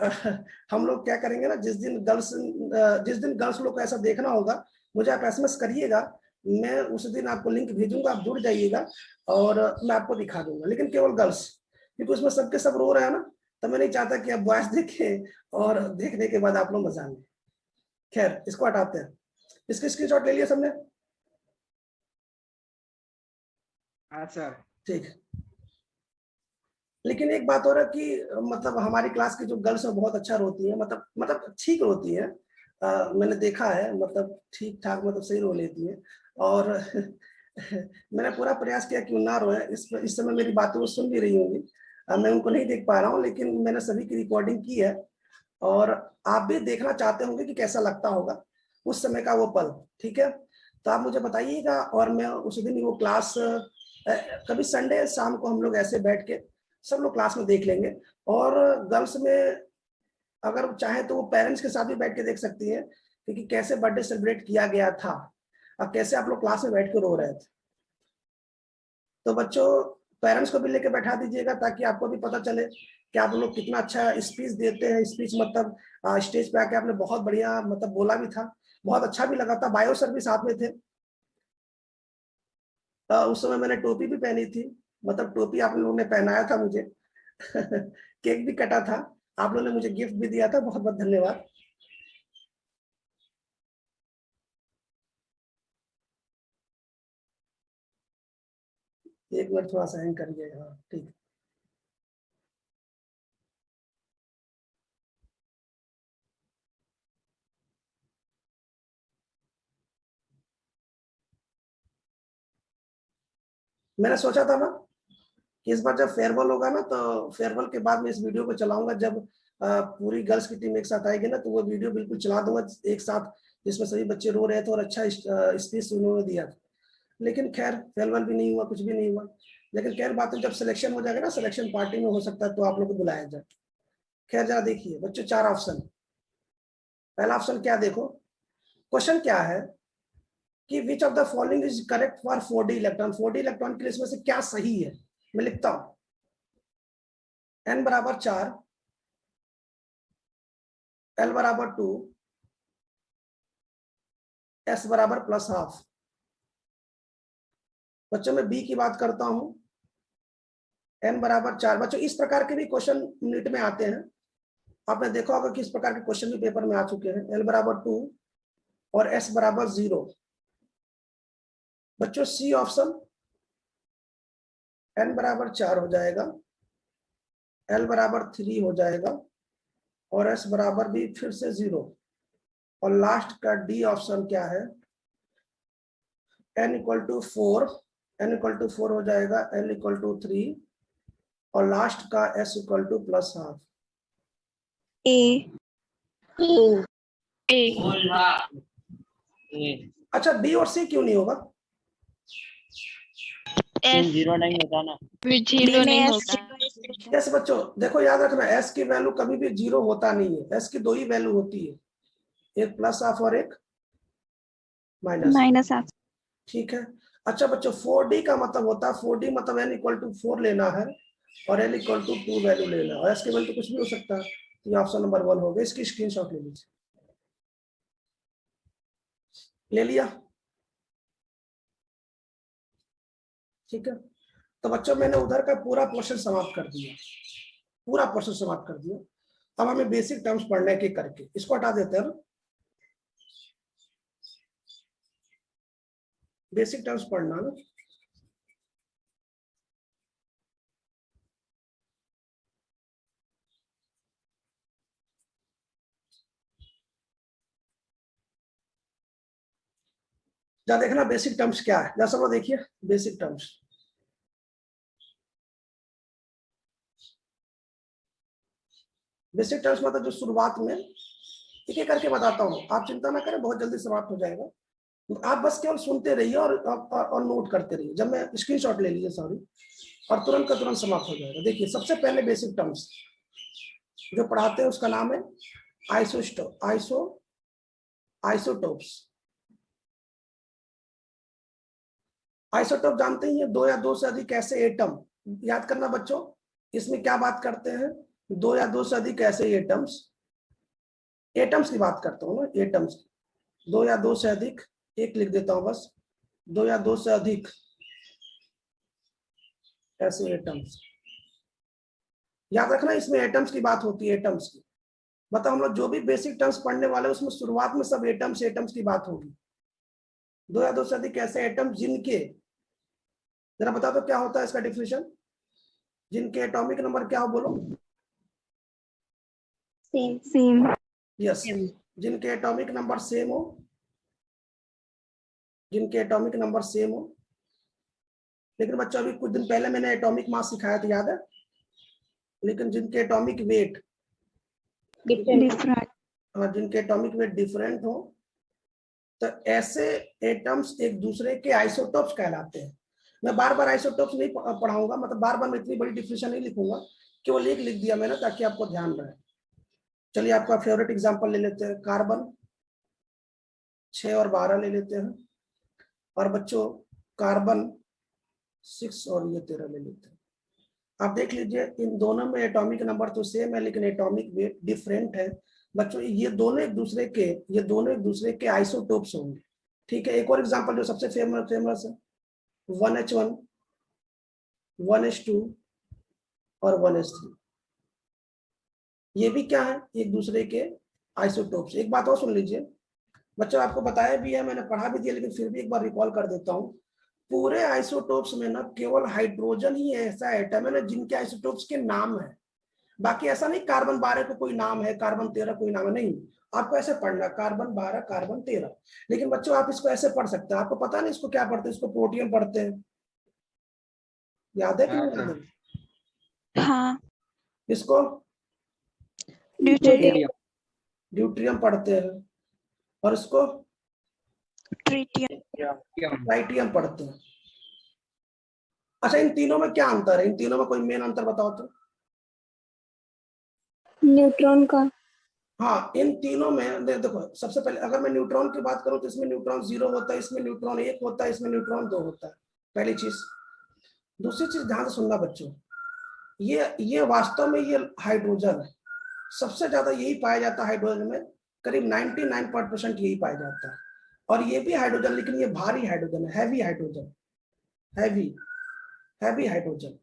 हम लोग क्या करेंगे ना, जिस दिन गर्ल्स लोग को ऐसा देखना होगा, मुझे आप एसएमएस करिएगा, मैं उस दिन आपको लिंक भेजूंगा, आप जुड़ जाइएगा और मैं आपको दिखा दूंगा, लेकिन केवल गर्ल्स, क्योंकि उसमें सबके सब रो रहे हैं ना, तो मैं नहीं चाहता कि आप बॉयज देखें और देखने के बाद आप लोग मजा लें। खैर, इसको हटाते हैं। इसकी स्क्रीनशॉट ले लिया सबने? हाँ सर। ठीक है। लेकिन एक बात हो रहा है कि मतलब हमारी क्लास की जो गर्ल्स है बहुत अच्छा रोती है, मतलब ठीक रोती है, मैंने देखा है, मतलब ठीक ठाक, मतलब सही रो लेती है। और मैंने पूरा प्रयास किया कि ना रोए। इस समय मेरी बातें वो सुन भी रही होंगी, मैं उनको नहीं देख पा रहा हूँ, लेकिन मैंने सभी की रिकॉर्डिंग की है, और आप भी देखना चाहते होंगे कि कैसा लगता होगा उस समय का वो पल। ठीक है, तो आप मुझे बताइएगा, और मैं उस दिन वो क्लास कभी संडे शाम को हम लोग ऐसे बैठ के सब लोग क्लास में देख लेंगे, और गर्ल्स में अगर चाहे तो वो पेरेंट्स के साथ भी बैठ के देख सकती है, क्योंकि कैसे बर्थडे सेलिब्रेट किया गया था और कैसे आप लोग क्लास में बैठ के रो रहे थे। तो बच्चों, पेरेंट्स को भी लेके बैठा दीजिएगा, ताकि आपको भी पता चले कि आप लोग कितना अच्छा स्पीच देते हैं। स्पीच मतलब स्टेज पे आके आपने बहुत बढ़िया मतलब बोला भी था, बहुत अच्छा भी लगा था। बायो सर भी साथ में थे, उस समय मैंने टोपी भी पहनी थी, मतलब टोपी आप लोगों ने पहनाया था मुझे। केक भी कटा था, आप लोगों ने मुझे गिफ्ट भी दिया था, बहुत बहुत धन्यवाद। एक मिनट थोड़ा सा हैंग कर गया, हाँ ठीक है। मैंने सोचा था ना कि इस बार जब फेयरवेल होगा ना, तो फेयरवेल के बाद मैं इस वीडियो को चलाऊंगा, जब पूरी गर्ल्स की टीम एक साथ आएगी ना, तो वो वीडियो बिल्कुल चला दूंगा एक साथ, जिसमें सभी बच्चे रो रहे थे और अच्छा स्पीच उन्होंने दिया था। लेकिन खैर, फेयरवेल भी नहीं हुआ, कुछ भी नहीं हुआ। लेकिन खैर बात है, जब सिलेक्शन हो जाएगा ना, सिलेक्शन पार्टी में हो सकता है तो आप लोग को बुलाया जाए। खैर, जरा देखिए बच्चों, 4 ऑप्शन। पहला ऑप्शन क्या, देखो क्वेश्चन क्या है कि which of the following is correct for 4D electron. 4D electron के लिए इसमें से क्या सही है, मैं लिखता हूं। n बराबर 4, l बराबर 2, s बराबर +½ बच्चों मैं b की बात करता हूं, n बराबर 4। बच्चों इस प्रकार के भी क्वेश्चन नीट में आते हैं, आपने देखा होगा कि इस प्रकार के क्वेश्चन भी पेपर में आ चुके हैं। l बराबर 2 और s बराबर 0। बच्चों सी ऑप्शन, n बराबर 4 हो जाएगा, l बराबर 3 हो जाएगा, और s बराबर भी फिर से 0। और लास्ट का डी ऑप्शन क्या है, n equal to 4, n equal to 4 हो जाएगा, l इक्वल टू 3 और लास्ट का s equal two plus half. A. अच्छा b और c क्यों नहीं होगा? जीरो नहीं होता ना। जीरो नहीं होगा। यस बच्चों, देखो याद रखना s की वैल्यू कभी भी जीरो होता नहीं है, s की दो ही वैल्यू होती है, एक प्लस हाफ और एक माइनस हाफ। ठीक है। अच्छा बच्चों 4d का मतलब होता है, 4d मतलब n इक्वल टू 4 लेना है और l इक्वल टू 2 वैल्यू लेना है, और s की वैल्यू कुछ भी हो सकता है। ये ऑप्शन नंबर 1 हो गया, इसकी स्क्रीनशॉट ले लीजिए। ले लिया? ठीक है। तो बच्चों मैंने उधर का पूरा पोर्शन समाप्त कर दिया, पूरा पोर्शन समाप्त कर दिया। अब हमें बेसिक टर्म्स पढ़ने के करके, इसको हटा देते हैं। बेसिक टर्म्स पढ़ना ना, जा देखना बेसिक टर्म्स क्या है, जैसा वो देखिए बेसिक टर्म्स। बेसिक टर्म्स मतलब जो शुरुआत में, एक एक करके बताता हूँ, आप चिंता ना करें, बहुत जल्दी समाप्त हो जाएगा। आप बस केवल सुनते रहिए और नोट करते रहिए। जब मैं स्क्रीनशॉट ले लीजिए, सॉरी, और तुरंत का तुरंत समाप्त हो जाएगा। देखिए सबसे पहले बेसिक टर्म्स जो पढ़ाते हैं उसका नाम है आइसोटोप्स। आइसोटोप जानते ही हैं, दो या दो से अधिक ऐसे एटम। याद करना बच्चों, इसमें क्या बात करते हैं? दो या दो से अधिक ऐसे एटम्स की बात करता हूँ ना, एटम्स की। दो या दो से अधिक, एक लिख देता हूं बस, दो या दो से अधिक ऐसे एटम्स। याद रखना इसमें एटम्स की बात होती है, एटम्स की। मतलब हम लोग जो भी बेसिक टर्म्स पढ़ने वाले उसमें शुरुआत में सब एटम्स की बात होगी। दो या दो से अधिक ऐसे एटम्स जिनके, जरा बता दो क्या होता है इसका डिफिनेशन? जिनके एटॉमिक नंबर क्या हो, बोलो। सेम। यस, जिनके एटॉमिक नंबर सेम हो, जिनके एटॉमिक नंबर सेम हो। लेकिन बच्चों अभी कुछ दिन पहले मैंने एटॉमिक मास सिखाया था, याद है? लेकिन जिनके एटॉमिक वेट डिफरेंट। हाँ, जिनके एटॉमिक वेट डिफरेंट हो, तो ऐसे एटम्स एक दूसरे के आइसोटोप्स कहलाते हैं। मैं बार बार आइसोटोप्स नहीं पढ़ाऊंगा, मतलब बार बार मैं इतनी बड़ी डिफिनेशन नहीं लिखूंगा, केवल एक लिख दिया मैंने ताकि आपको ध्यान रहे। चलिए आपका फेवरेट एग्जांपल ले लेते हैं, कार्बन 6 और 12 ले लेते हैं, और बच्चों कार्बन 6 और ये 13 ले लेते हैं। आप देख लीजिए इन दोनों में एटॉमिक नंबर तो सेम है लेकिन एटॉमिक वेट डिफरेंट है। बच्चों ये दोनों एक दूसरे के आइसोटोप्स होंगे। ठीक है। एक और एग्जांपल जो सबसे फेमस है, 1H1, 1H2 और 1H3। ये भी क्या है? एक दूसरे के आइसोटोप्स। एक बात और सुन लीजिए बच्चों, आपको बताया भी है, मैंने पढ़ा भी दिया, लेकिन फिर भी एक बार रिकॉल कर देता हूँ। पूरे आइसोटोप्स में ना केवल हाइड्रोजन ही ऐसा एटम है ना जिनके आइसोटोप्स के नाम है। बाकी ऐसा नहीं कार्बन 12 को कोई नाम है, कार्बन 13 कोई नाम है, नहीं। आपको ऐसे पढ़ना कार्बन 12, कार्बन 13। लेकिन बच्चों आप इसको ऐसे पढ़ सकते हैं, आपको पता नहीं इसको क्या पढ़ते हैं, इसको प्रोटियम पढ़ते हैं। याद है कि नहीं याद है? हाँ। इसको ड्यूटेरियम। ड्यूट्रियम पढ़ते हैं, और इसको ट्रिटियम। ट्राइटियम पढ़ते हैं। अच्छा इन तीनों में क्या अंतर है? इन तीनों में कोई मेन अंतर बताओ तो। न्यूट्रॉन का। हाँ, इन तीनों में देखो, सबसे पहले अगर मैं न्यूट्रॉन की बात करूं तो इसमें न्यूट्रॉन 0 होता है, इसमें न्यूट्रॉन 1 होता है, इसमें न्यूट्रॉन 2 होता है, पहली चीज। दूसरी चीज ध्यान से सुनना बच्चों, ये वास्तव में ये हाइड्रोजन है, सबसे ज्यादा यही पाया जाता है हाइड्रोजन में, करीब 99% यही पाया जाता है। और ये भी हाइड्रोजन, लेकिन ये भारी हाइड्रोजन है, heavy hydrogen, heavy hydrogen,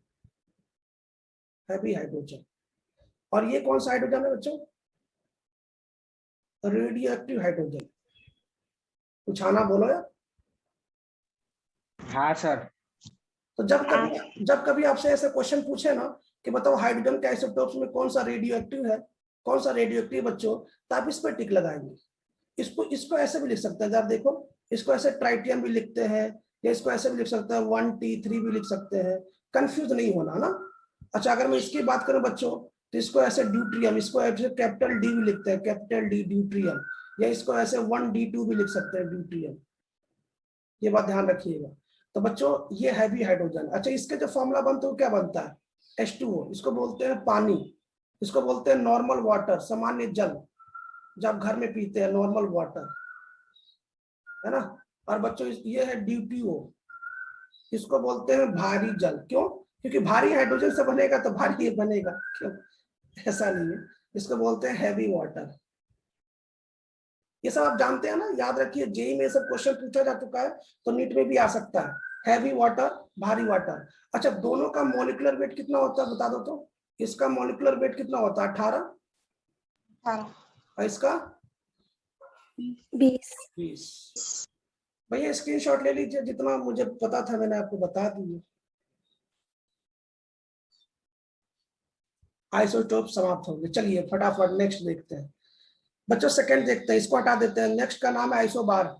heavy hydrogen. और ये कौन सा हाइड्रोजन है बच्चों? Radio active hydrogen. कुछ आना बोलो यार। हाँ सर। तो जब कभी आपसे ऐसे क्वेश्चन पूछे ना कि बताओ हाइड्रोजन के आइसोटोप्स में कौन सा रेडियो एक्टिव है, कौन सा रेडियो एक्टिव बच्चों, तो आप इस पर टिक लगाएंगे। इसको ऐसे भी लिख सकते हैं, जब देखो इसको ऐसे ट्राइटियम भी लिखते हैं, या इसको ऐसे भी लिख सकते हैं 1T3 भी लिख सकते हैं, कंफ्यूज नहीं होना ना। अच्छा अगर मैं इसकी बात करूं बच्चों, तो इसको ऐसे ड्यूट्रियम, इसको ऐसे कैपिटल डी भी लिखते हैं, कैपिटल डी ड्यूट्रियम, या इसको ऐसे 1D2 भी लिख सकते हैं ड्यूट्रियम, ये बात ध्यान रखिएगा। तो बच्चों ये हैवी हाइड्रोजन। अच्छा इसके जो फॉर्मूला बनते हैं क्या बनता है, H2O, इसको बोलते हैं पानी, इसको बोलते हैं नॉर्मल वाटर, सामान्य जल, जब घर में पीते हैं नॉर्मल वाटर, है ना। और बच्चों ये है DTO, इसको बोलते हैं भारी जल। क्यों? क्योंकि भारी हाइड्रोजन से बनेगा तो भारी ये बनेगा, क्यों? ऐसा नहीं है, इसको बोलते हैं हैवी वाटर। ये सब आप जानते हैं ना, याद रखिए, जेई में सब क्वेश्चन पूछा जा चुका है, तो नीट में भी आ सकता है, हैवी वाटर, भारी वाटर। अच्छा दोनों का मॉलिक्यूलर वेट कितना होता है बता दो तो, इसका मॉलिक्यूलर वेट कितना होता है 18, और इसका 20। भैया स्क्रीनशॉट ले लीजिए, जितना मुझे पता था मैंने आपको बता दिया। आइसोटोप समाप्त हो गए। चलिए फटाफट नेक्स्ट देखते हैं बच्चों, सेकंड देखते हैं, इसको हटा देते हैं। नेक्स्ट का नाम है आइसोबार।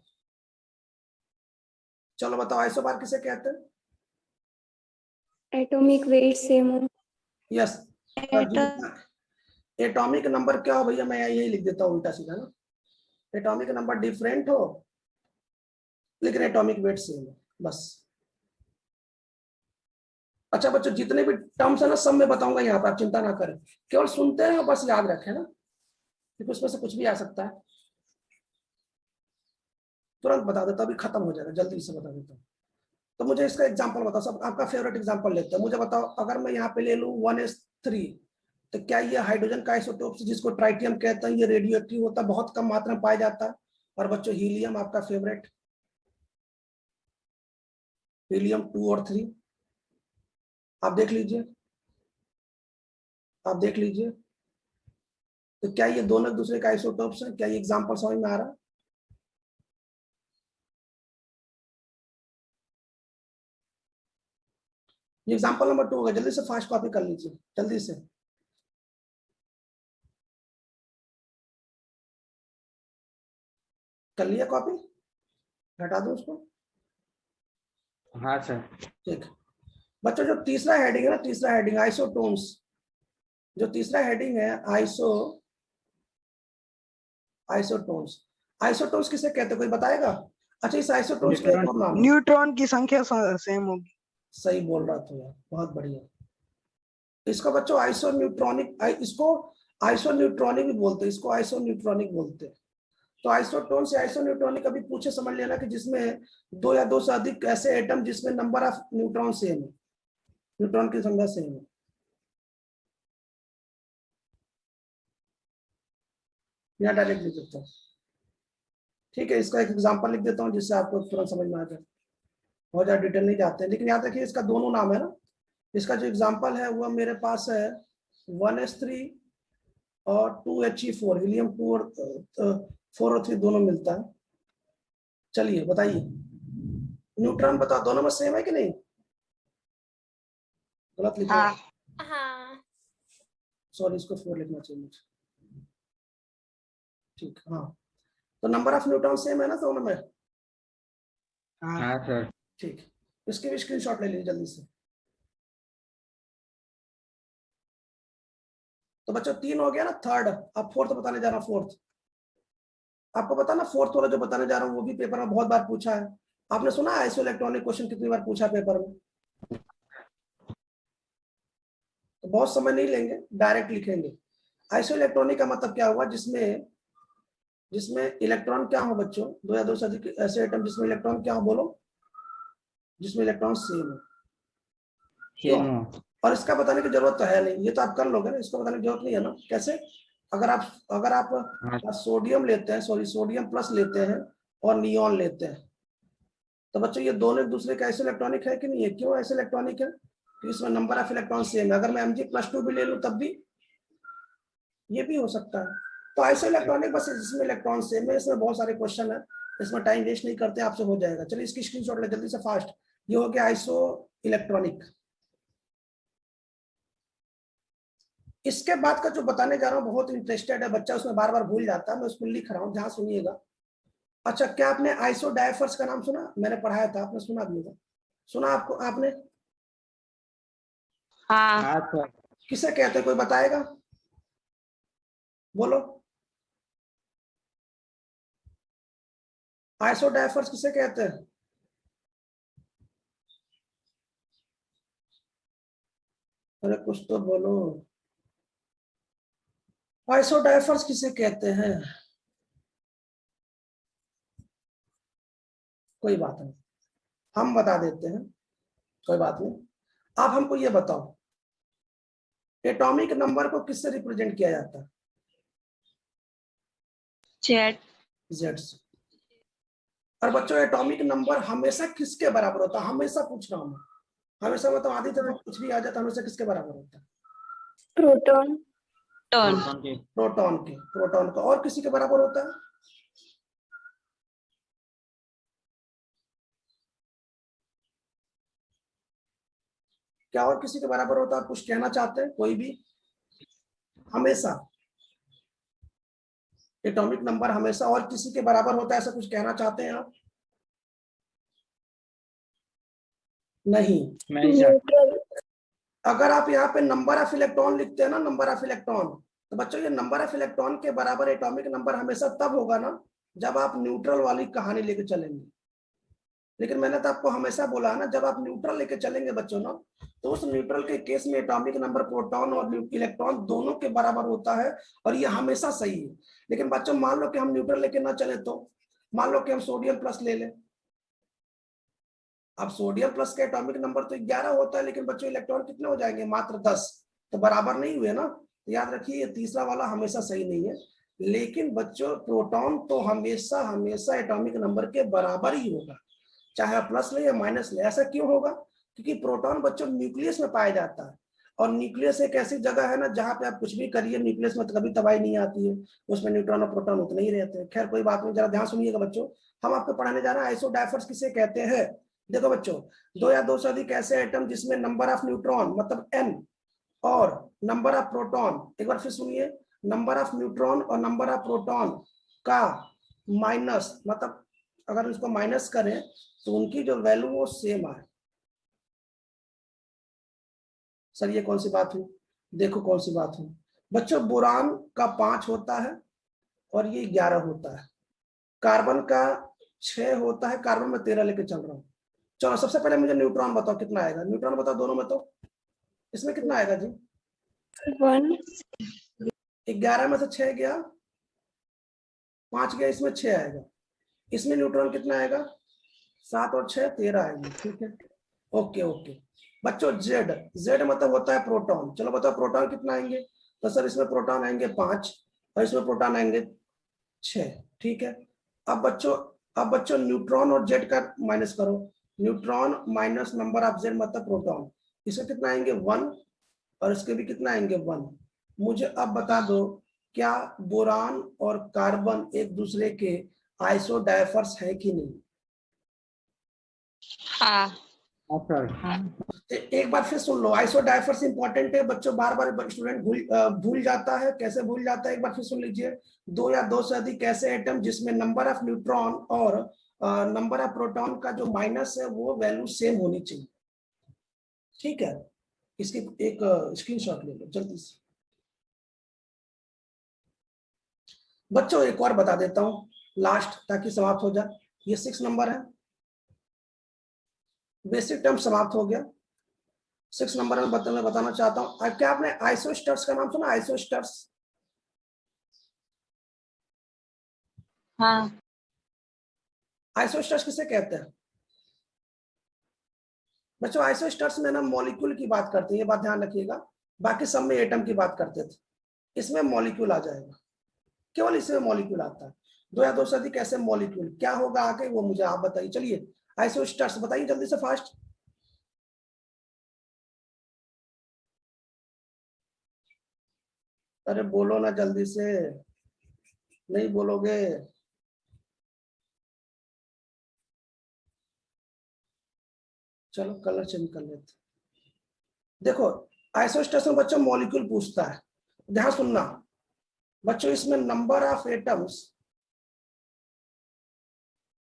चलो बताओ आइसोबार किसे कहते हैं? एटॉमिक वेट सेम हो। यस, एटॉमिक नंबर क्या हो भैया, मैं यही लिख देता हूँ उल्टा सीधा ना, एटॉमिक नंबर डिफरेंट हो लेकिन एटॉमिक वेट सेम हो, बस। अच्छा बच्चों जितने भी टर्म्स है ना सब मैं बताऊंगा यहाँ पर, आप चिंता ना करें, केवल सुनते हैं बस याद रखें ना, क्योंकि उसमें से कुछ भी आ सकता है। तुरंत बता देता, अभी खत्म हो जाएगा, जल्दी से बता देता हूँ। तो मुझे इसका एग्जांपल बताओ, सब आपका फेवरेट एग्जांपल लेते हैं। मुझे बताओ अगर मैं यहाँ पे ले लूँ 1s3, तो क्या ये हाइड्रोजन का आइसोटोप जिसको ट्राइटियम कहते हैं, ये रेडियो एक्टिव होता है, बहुत कम मात्रा में पाया जाता है। और बच्चों हीलियम आपका फेवरेट, हीलियम 2 और 3, आप देख लीजिए, आप देख लीजिए। तो क्या ये दोनों एक दूसरे का आइसोटोप्स हैं? क्या ये एग्जांपल समझ में आ रहा है? ये एग्जांपल नंबर 2 होगा, जल्दी से फास्ट कॉपी कर लीजिए, जल्दी से। कर लिया कॉपी, हटा दो उसको। हाँ सर। ठीक बच्चों, जो तीसरा हेडिंग है ना, तीसरा हेडिंग आइसोटोन्स, जो तीसरा हेडिंग है आइसोटोन्स, आइसोटोन्स किसे कहते हैं, कोई बताएगा? अच्छा इस आइसोटोन्स का एक और नाम है। न्यूट्रॉन की संख्या सेम होगी। सही बोल रहा था यार, बहुत बढ़िया। इसको बच्चों आइसोन्यूट्रॉनिक, इसको आइसोन्यूट्रॉनिक भी बोलते हैं, इसको आइसोन्यूट्रॉनिक बोलते हैं। तो आइसोटोन से आइसोन्यूट्रॉनिक अभी पूछे समझ लेना कि जिसमें 2 या 2 से अधिक ऐसे एटम जिसमें नंबर ऑफ न्यूट्रॉन सेम है, न्यूट्रॉन की संख्या सेम है। यहाँ डायरेक्ट लिख देता हूँ, ठीक है। इसका एक एग्जांपल लिख देता हूँ जिससे आपको तुरंत समझ में आ जाए, बहुत ज्यादा डिटेल नहीं जाते हैं, लेकिन याद रखिए इसका दोनों नाम है ना। इसका जो एग्जांपल है वो मेरे पास है 1s3 और 2He4, हीलियम 2 और 4 और 3 दोनों मिलता है। चलिए बताइए, न्यूट्रॉन बताओ दोनों में सेम है कि नहीं? गलत लिखा, हाँ। सॉरी, इसको 4 लिखना चाहिए मुझे, ठीक। हाँ तो नंबर ऑफ न्यूट्रॉन सेम है ना दोनों में? हाँ सर। ठीक, इसकी भी स्क्रीनशॉट ले लीजिए जल्दी से। तो बच्चों 3 हो गया ना, थर्ड। अब फोर्थ बताने जा रहा हूँ। फोर्थ आपको पता ना, फोर्थ वाला जो बताने जा रहा हूँ वो भी पेपर में बहुत बार पूछा है। आपने सुना है आइसो इलेक्ट्रॉनिक क्वेश्चन कितनी बार पूछा पेपर में? तो बहुत समय नहीं लेंगे, डायरेक्ट लिखेंगे। आइसो इलेक्ट्रॉनिक का मतलब क्या हुआ, जिसमें इलेक्ट्रॉन क्या हो बच्चों, 2 या 2 से अधिक ऐसे एटम जिसमें इलेक्ट्रॉन क्या हो, बोलो, जिसमें इलेक्ट्रॉन सेम है। क्यों? और इसका बताने की जरूरत तो है नहीं, ये तो आप कर लोगे ना, इसको बताने की जरूरत नहीं है ना। कैसे? अगर आप सोडियम लेते हैं, सॉरी सोडियम प्लस लेते हैं और नियॉन लेते हैं, तो बच्चों ये दोनों एक दूसरे के ऐसे इलेक्ट्रॉनिक है कि नहीं है? क्यों ऐसे इलेक्ट्रॉनिक है? तो इसमें नंबर ऑफ इलेक्ट्रॉन सेम है। अगर मैं Mg+2 भी ले लूं तब भी ये भी हो सकता है। तो आइसो इलेक्ट्रॉनिक बस इसमें इलेक्ट्रॉन सेम है। इसमें बहुत सारे क्वेश्चन है, इसमें टाइम वेस्ट नहीं करते, आपसे हो जाएगा। चलिए इसकी स्क्रीनशॉट ले जल्दी से फास्ट। ये हो गया आइसो इलेक्ट्रॉनिक। इसके बाद का जो बताने जा रहा हूँ बहुत इंटरेस्टेड है बच्चा, उसमें बार बार भूल जाता है, मैं उसको लिख रहा हूँ, ध्यान सुनिएगा। अच्छा, क्या आपने आइसोडायफर्स का नाम सुना? मैंने पढ़ाया था, आपने सुना भी होगा। सुना आपको, आपने? हाँ। हाँ सर। किसे कहते हैं, कोई बताएगा? बोलो, आइसोडायफर्स किसे कहते हैं? अरे कुछ तो बोलो, आइसोडायफर्स किसे कहते हैं? कोई बात नहीं, हम बता देते हैं, कोई बात नहीं। आप हमको ये बताओ, एटॉमिक नंबर को किससे रिप्रेजेंट किया जाता है? जेड। जेड से। और बच्चों, एटॉमिक नंबर हमेशा किसके बराबर होता है? हमेशा पूछ रहा हूं मैं, हमेशा मतलब आधी तरह कुछ भी आ जाता है, हमेशा किसके बराबर होता है? प्रोटॉन। प्रोटॉन के। प्रोटॉन के। प्रोटॉन का। और किसी के बराबर होता है? क्या और किसी के बराबर होता है? कुछ कहना चाहते हैं कोई भी? हमेशा एटॉमिक नंबर हमेशा और किसी के बराबर होता है, ऐसा कुछ कहना चाहते हैं आप? नहीं। मैं नहीं जानता। न्यूट्रल। अगर आप यहाँ पे नंबर ऑफ इलेक्ट्रॉन लिखते हैं ना, नंबर ऑफ इलेक्ट्रॉन, तो बच्चों ये नंबर ऑफ इलेक्ट्रॉन के बराबर एटॉमिक नंबर हमेशा तब होगा ना जब आप न्यूट्रल वाली कहानी लेके चलेंगे। लेकिन मैंने तो आपको हमेशा बोला है ना, जब आप न्यूट्रल लेके चलेंगे बच्चों ना, तो उस न्यूट्रल के केस में एटॉमिक नंबर प्रोटॉन और इलेक्ट्रॉन दोनों के बराबर होता है, और ये हमेशा सही है। लेकिन बच्चों मान लो कि हम न्यूट्रल लेके ना चले, तो मान लो कि हम सोडियम प्लस ले लें। अब सोडियम प्लस का एटॉमिक नंबर तो 11 होता है, लेकिन बच्चों इलेक्ट्रॉन कितने हो जाएंगे? मात्र 10। तो बराबर नहीं हुए ना। तो याद रखिए, ये तीसरा वाला हमेशा सही नहीं है। लेकिन बच्चों प्रोटॉन तो हमेशा हमेशा एटॉमिक नंबर के बराबर ही होगा, चाहे आप प्लस ले या माइनस ले। ऐसा क्यों होगा? क्योंकि प्रोटॉन बच्चों न्यूक्लियस में पाया जाता है, और न्यूक्लियस एक ऐसी जगह है ना जहां पे आप कुछ भी करिए, न्यूक्लियस में तो कभी तबाही नहीं आती है, उसमें न्यूट्रॉन और प्रोटॉन उतने ही रहते हैं। खैर कोई बात नहीं, जरा ध्यान सुनिएगा बच्चों, हम आपको पढ़ाने जा रहे हैं आइसोडायफर्स किसे कहते हैं। देखो बच्चों, दो या दो से अधिक ऐसे एटम जिसमें नंबर ऑफ न्यूट्रॉन मतलब n और नंबर ऑफ प्रोटॉन, एक बार फिर सुनिए, नंबर ऑफ न्यूट्रॉन और नंबर ऑफ प्रोटॉन का माइनस, मतलब अगर इसको माइनस करें तो उनकी जो वैल्यू वो सेम आए। सर ये कौन सी बात हुई? देखो कौन सी बात हुई बच्चों, बोरान का 5 होता है और ये 11 होता है। कार्बन का 6 होता है, कार्बन में 13 लेके चल रहा हूँ। चलो सबसे पहले मुझे न्यूट्रॉन बताओ कितना आएगा, न्यूट्रॉन बताओ दोनों में, तो इसमें कितना आएगा जी? 1। 11 में से 6 गया, 5 गया, इसमें 6 आएगा। इसमें न्यूट्रॉन कितना आएगा? 7 और 6 13 आएंगे। ठीक है, ओके ओके। बच्चों जेड, जेड मतलब होता है प्रोटॉन। चलो बताओ प्रोटॉन कितना आएंगे? तो सर इसमें प्रोटॉन आएंगे 5 और इसमें प्रोटॉन आएंगे 6। ठीक है। अब बच्चों न्यूट्रॉन और जेड का माइनस करो, neutron minus number of Z मतलब प्रोटॉन, इसमें कितना आएंगे? 1, और इसके भी कितना आएंगे? 1। मुझे अब बता दो, क्या बोरान और कार्बन एक दूसरे के आइसोडायफर्स है कि नहीं? हाँ। हाँ सर। एक बार फिर सुन लो, आइसोडायफर्स इंपॉर्टेंट है बच्चों, बार बार स्टूडेंट भूल जाता है। कैसे भूल जाता है? एक बार फिर सुन लीजिए, दो या दो से अधिक ऐसे एटम जिसमें नंबर ऑफ न्यूट्रॉन और नंबर ऑफ प्रोटॉन का जो माइनस है वो वैल्यू सेम होनी चाहिए। ठीक है, इसकी एक स्क्रीनशॉट ले लो जल्दी से। बच्चों एक और बता देता हूँ लास्ट, ताकि समाप्त हो जाए। ये 6 नंबर है, बेसिक टर्म समाप्त हो गया। 6 नंबर में मैं बताना चाहता हूँ, क्या आपने आइसोस्टर्स का नाम सुना? आइसोस्टर्स, हाँ। आइसोस्टर्स किसे कहते हैं बच्चों? आइसोस्टर्स में ना मॉलिक्यूल की बात करते हैं, ये बात ध्यान रखिएगा। बाकी सब में एटम की बात करते थे, इसमें मॉलिक्यूल आ जाएगा, केवल इसमें मॉलिक्यूल आता है। दो या दो से अधिक ऐसे मॉलिक्यूल, क्या होगा आगे वो मुझे आप बताइए। चलिए आइसोस्टर्स बताइए जल्दी से, फास्ट। अरे बोलो ना जल्दी से, नहीं बोलोगे? चलो कलर चेंज कर लेते। देखो आइसोस्टर्स में बच्चों मॉलिक्यूल पूछता है, ध्यान सुनना बच्चों, इसमें नंबर ऑफ एटम्स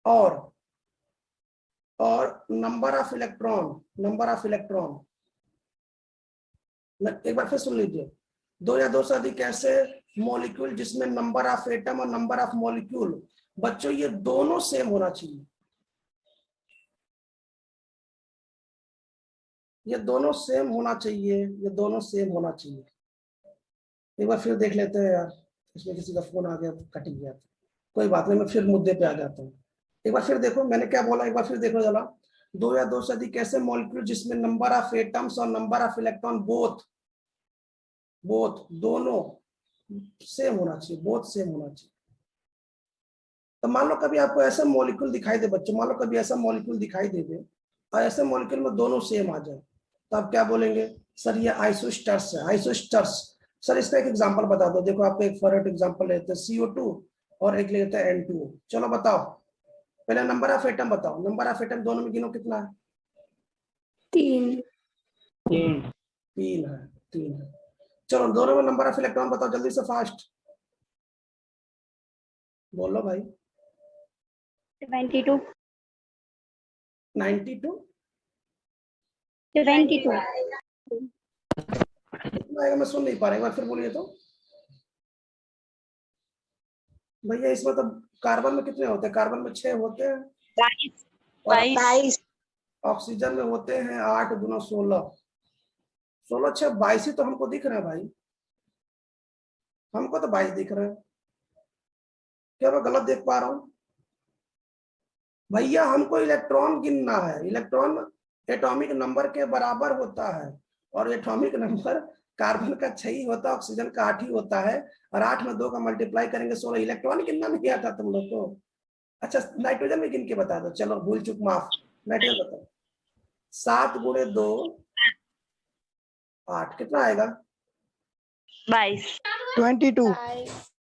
और नंबर ऑफ इलेक्ट्रॉन, एक बार फिर सुन लीजिए, 2 या 2 से अधिक ऐसे मॉलिक्यूल जिसमें नंबर ऑफ एटम और नंबर ऑफ मॉलिक्यूल, बच्चों ये दोनों सेम होना चाहिए, ये दोनों सेम होना चाहिए। एक बार फिर देख लेते हैं यार, इसमें किसी का फोन आ गया, कट गया, कोई बात नहीं, मैं फिर मुद्दे पे आ जाता हूँ। एक बार फिर देखो मैंने क्या बोला, एक बार फिर देखो जरा, 2 या 2 से अधिक ऐसे मॉलिक्यूल जिसमें नंबर ऑफ एटम्स और नंबर ऑफ इलेक्ट्रॉन बोथ दोनों सेम होना चाहिए, तो मान लो कभी आपको ऐसा मॉलिक्यूल दिखाई दे बच्चों, मान लो कभी ऐसा मॉलिक्यूल दिखाई दे दे और ऐसे मॉलिक्यूल में दोनों सेम आ जाए, तो आप क्या बोलेंगे, सर ये आइसोस्टर्स है। सर इसका एक एग्जांपल बता दो। देखो आपको एक फॉर एग्जांपल लेते हैं CO2 और एक लेते हैं N2O। चलो बताओ, पहले नंबर ऑफ एटम बताओ, नंबर ऑफ एटम दोनों में गिनो कितना है? 3 3 है। चलो दोनों में नंबर ऑफ इलेक्ट्रॉन बताओ जल्दी से, फास्ट बोलो भाई। 72 92 कितना आएगा, मैं सुन नहीं पा रहा, एक बार फिर बोलिए तो भैया। इसमें तो कार्बन में कितने होते हैं? कार्बन में 6 होते हैं, 22 ऑक्सीजन में होते हैं 8 गुना 16, 16 6 22 ही तो हमको दिख रहे हैं भाई, हमको तो 22 दिख रहे हैं। क्या मैं गलत देख पा रहा हूँ? भैया हमको इलेक्ट्रॉन गिनना है, इलेक्ट्रॉन एटॉमिक नंबर के बराबर होता है, और एटॉमिक नंबर कार्बन का 6 ही होता है, ऑक्सीजन का 8 ही होता है, और 8 में 2 का मल्टीप्लाई करेंगे 16। इलेक्ट्रॉन गिनना नहीं आता तुम लोग को? अच्छा नाइट्रोजन में गिन के बता दो, चलो भूल चुक माफ। नाइट्रोजन बताओ, 7 गुणे 2 8, कितना आएगा? 22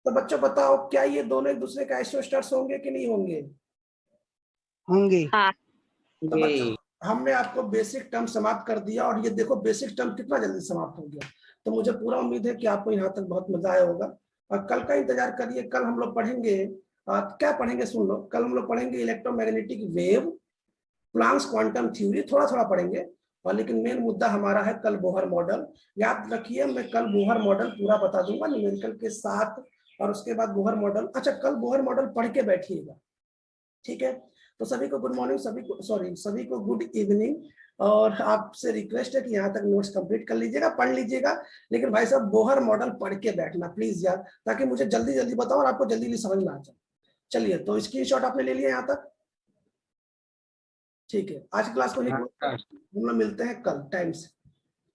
तो बच्चों बताओ, क्या ये दोनों एक दूसरे के आइसोस्टर्स होंगे कि नहीं होंगे? होंगे। तो बच्चों हमने आपको बेसिक टर्म समाप्त कर दिया, और ये देखो बेसिक टर्म कितना जल्दी समाप्त हो गया। तो मुझे पूरा उम्मीद है कि आपको यहाँ तक बहुत मजा आया होगा, और कल का इंतजार करिए। कल हम लोग पढ़ेंगे, क्या पढ़ेंगे सुन लो, कल हम लोग पढ़ेंगे electromagnetic wave, Planck's quantum theory, थोड़ा पढ़ेंगे, और लेकिन मेन मुद्दा हमारा है कल बोहर मॉडल। याद रखिए, मैं कल बोहर मॉडल पूरा बता दूंगा न्यूमेरिकल के साथ, और उसके बाद बोहर मॉडल। अच्छा कल बोहर मॉडल पढ़ के बैठिएगा, ठीक है? तो सभी को गुड मॉर्निंग, सभी को गुड इवनिंग, और आपसे रिक्वेस्ट है कि यहाँ तक नोट्स कंप्लीट कर लीजिएगा, पढ़ लीजिएगा, लेकिन भाई साहब बोहर मॉडल पढ़ के बैठना प्लीज यार, ताकि मुझे जल्दी बताओ और आपको जल्दी समझ में आ जाए। चलिए, तो स्क्रीनशॉट आपने ले लिया यहाँ तक, ठीक है? आज क्लास को हम लोग मिलते हैं कल टाइम से।